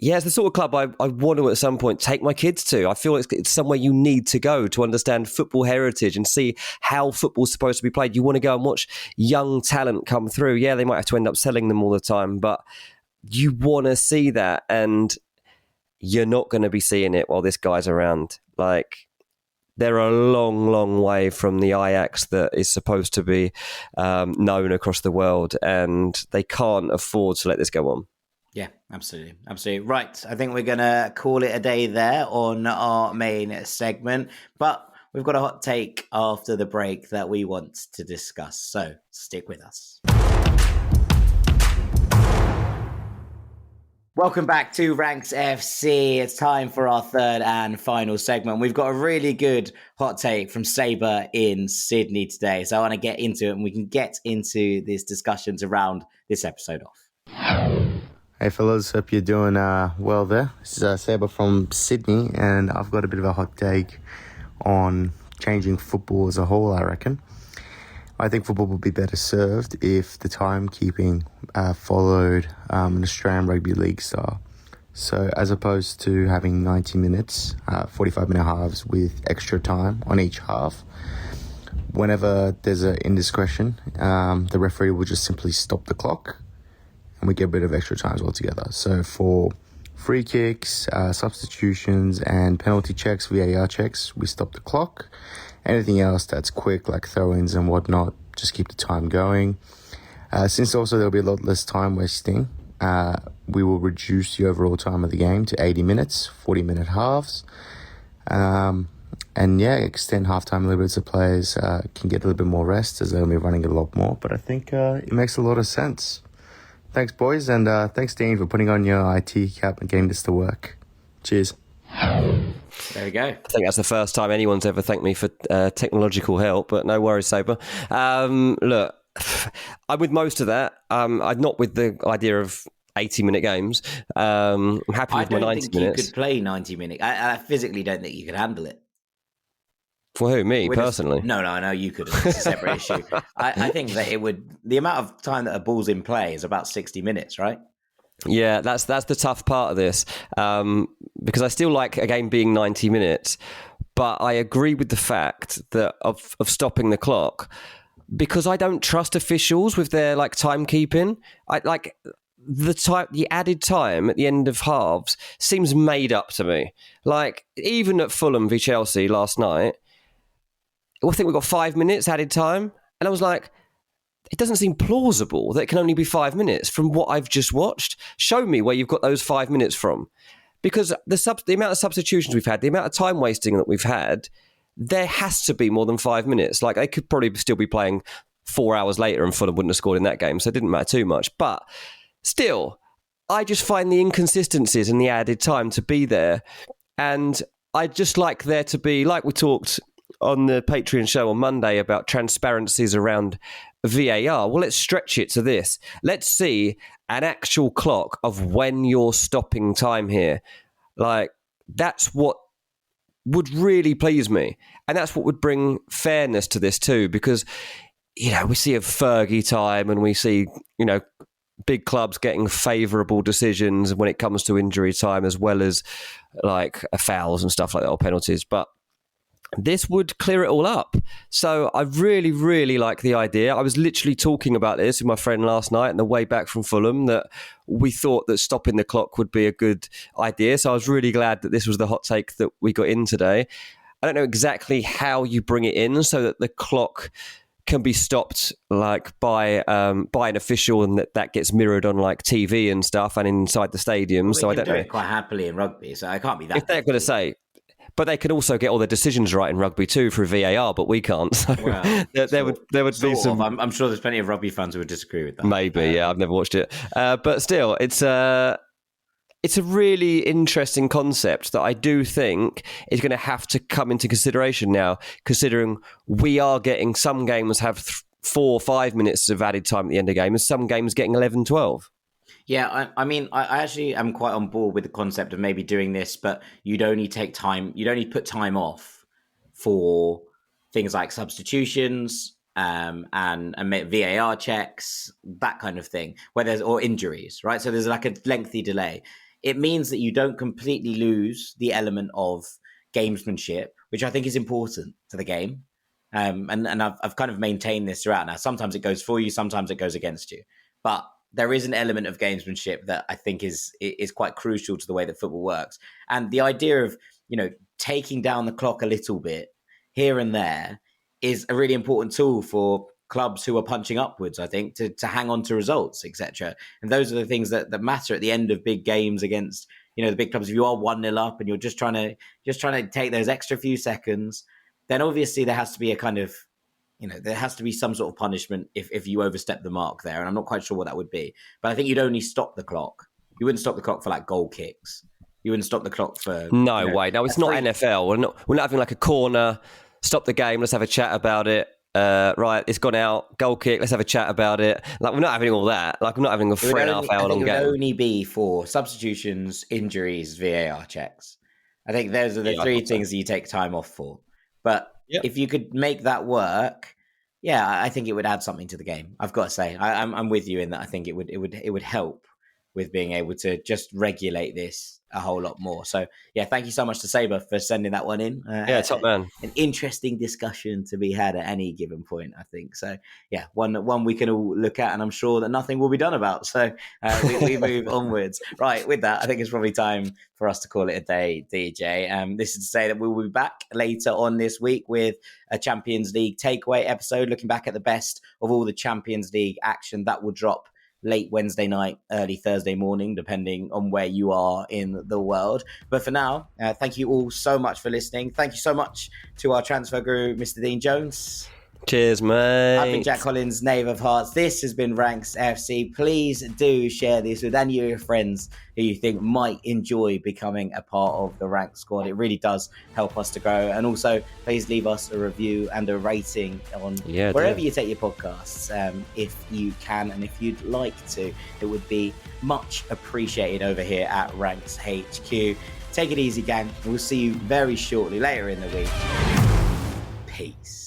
yeah, it's the sort of club I want to at some point take my kids to. I feel it's somewhere you need to go to understand football heritage and see how football's supposed to be played. You want to go and watch young talent come through. Yeah, they might have to end up selling them all the time, but you want to see that, and you're not going to be seeing it while this guy's around. Like, they're a long, long way from the Ajax that is supposed to be known across the world, and they can't afford to let this go on. Yeah, absolutely. Absolutely. Right. I think we're going to call it a day there on our main segment, but we've got a hot take after the break that we want to discuss. So stick with us. Welcome back to Ranks FC. It's time for our third and final segment. We've got a really good hot take from Saber in Sydney today. So I want to get into it and we can get into this discussion to round this episode off. Hey fellas, hope you're doing well there. This is Saber from Sydney and I've got a bit of a hot take on changing football as a whole, I reckon. I think football would be better served if the timekeeping followed an Australian Rugby League style. So as opposed to having 90 minutes, 45-minute halves with extra time on each half, whenever there's an indiscretion, the referee will just simply stop the clock and we get rid of extra times altogether. So for free kicks, substitutions and penalty checks, VAR checks, we stop the clock. Anything else that's quick, like throw-ins and whatnot, just keep the time going. Since also there'll be a lot less time wasting, we will reduce the overall time of the game to 80 minutes, 40-minute halves. And extend halftime a little bit so players can get a little bit more rest as they'll be running a lot more. But I think it makes a lot of sense. Thanks, boys, and thanks, Dean, for putting on your IT cap and getting this to work. Cheers. There we go. I think that's the first time anyone's ever thanked me for technological help, but no worries, Saber. Look, I'm with most of that. I'm not with the idea of 80-minute games. I'm happy with my 90 minutes. I don't think you could play 90 minutes. I physically don't think you could handle it. For who? Me, personally? No, I know you couldn't. It's a separate issue. I think that the amount of time that a ball's in play is about 60 minutes, right? Yeah, that's the tough part of this, because I still like a game being 90 minutes, but I agree with the fact that of stopping the clock, because I don't trust officials with their timekeeping. I like the added time at the end of halves seems made up to me. Like even at Fulham v Chelsea last night, I think we got 5 minutes added time, and I was like, it doesn't seem plausible that it can only be 5 minutes from what I've just watched. Show me where you've got those 5 minutes from. Because the amount of substitutions we've had, the amount of time wasting that we've had, there has to be more than 5 minutes. Like, they could probably still be playing 4 hours later and Fulham wouldn't have scored in that game, so it didn't matter too much. But still, I just find the inconsistencies in the added time to be there. And I'd just like there to be, like we talked on the Patreon show on Monday about transparencies around VAR. Well, let's stretch it to this. Let's see an actual clock of when you're stopping time here. Like, that's what would really please me. And that's what would bring fairness to this too, because, we see a Fergie time and we see, big clubs getting favourable decisions when it comes to injury time, as well as fouls and stuff like that, or penalties. But this would clear it all up. So I really, really like the idea. I was literally talking about this with my friend last night on the way back from Fulham, that we thought that stopping the clock would be a good idea. So I was really glad that this was the hot take that we got in today. I don't know exactly how you bring it in so that the clock can be stopped by an official, and that gets mirrored on TV and stuff and inside the stadium. Well, so I don't know. It quite happily in rugby, so I can't be that. If they're going to say. But they can also get all their decisions right in rugby too through VAR, but we can't. So there would be some. I'm sure there's plenty of rugby fans who would disagree with that. Maybe, yeah. I've never watched it, but still, it's a really interesting concept that I do think is going to have to come into consideration now, considering we are getting some games have 4 or 5 minutes of added time at the end of the game, and some games getting 11, 12. Yeah, I actually am quite on board with the concept of maybe doing this, but you'd only put time off for things like substitutions and VAR checks, that kind of thing, or injuries, right? So there's a lengthy delay. It means that you don't completely lose the element of gamesmanship, which I think is important to the game. And I've kind of maintained this throughout. Now, sometimes it goes for you, sometimes it goes against you, but there is an element of gamesmanship that I think is quite crucial to the way that football works. And the idea of, taking down the clock a little bit here and there is a really important tool for clubs who are punching upwards, I think, to hang on to results, etc. And those are the things that matter at the end of big games against, the big clubs. If you are 1-0 up and you're just trying to take those extra few seconds, then obviously there has to be a kind of, there has to be some sort of punishment if you overstep the mark there. And I'm not quite sure what that would be. But I think you'd only stop the clock You wouldn't stop the clock for like goal kicks. You wouldn't stop the clock for... No way. No, it's not NFL. We're not having like a corner, stop the game, let's have a chat about it. Right, it's gone out, goal kick, let's have a chat about it. Like, we're not having all that. Like, we're not having a 3.5 hour long game. It would only be for substitutions, injuries, VAR checks. I think those are the three things that you take time off for. But if you could make that work, I think it would add something to the game. I've got to say, I'm with you in that. I think it would help with being able to just regulate this a whole lot more. So, thank you so much to Saber for sending that one in. Top man. An interesting discussion to be had at any given point, I think. So, one we can all look at, and I'm sure that nothing will be done about. So, we move onwards. Right, with that, I think it's probably time for us to call it a day, DJ. This is to say that we will be back later on this week with a Champions League takeaway episode, looking back at the best of all the Champions League action that will drop late Wednesday night, early Thursday morning, depending on where you are in the world. But for now, thank you all so much for listening. Thank you so much to our transfer guru, Mr. Dean Jones. Cheers, mate. I've been Jack Collins, Knave of Hearts. This has been Ranks FC. Please do share this with any of your friends who you think might enjoy becoming a part of the Ranks squad. It really does help us to grow. And also, please leave us a review and a rating on wherever you take your podcasts, if you can and if you'd like to. It would be much appreciated over here at Ranks HQ. Take it easy, gang. We'll see you very shortly later in the week. Peace.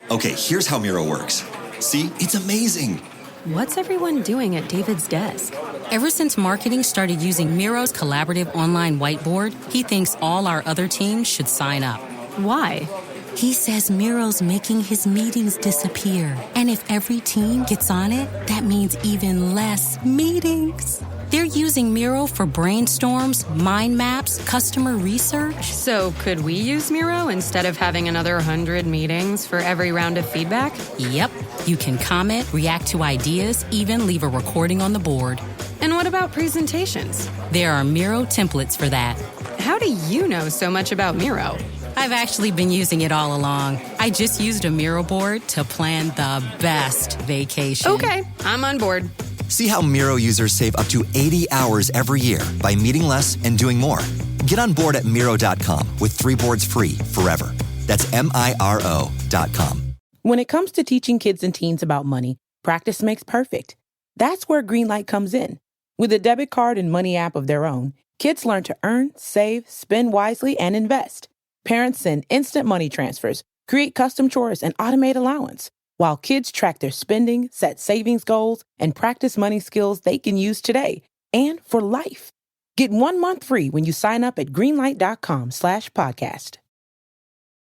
Okay, here's how Miro works. See, it's amazing. What's everyone doing at David's desk? Ever since marketing started using Miro's collaborative online whiteboard, he thinks all our other teams should sign up. Why? He says Miro's making his meetings disappear. And if every team gets on it, that means even less meetings. They're using Miro for brainstorms, mind maps, customer research. So could we use Miro instead of having another 100 meetings for every round of feedback? Yep. You can comment, react to ideas, even leave a recording on the board. And what about presentations? There are Miro templates for that. How do you know so much about Miro? I've actually been using it all along. I just used a Miro board to plan the best vacation. Okay, I'm on board. See how Miro users save up to 80 hours every year by meeting less and doing more. Get on board at Miro.com with 3 boards free forever. That's MIRO.com. When it comes to teaching kids and teens about money, practice makes perfect. That's where Greenlight comes in. With a debit card and money app of their own, kids learn to earn, save, spend wisely, and invest. Parents send instant money transfers, create custom chores, and automate allowance, while kids track their spending, set savings goals, and practice money skills they can use today and for life. Get 1 month free when you sign up at greenlight.com/podcast.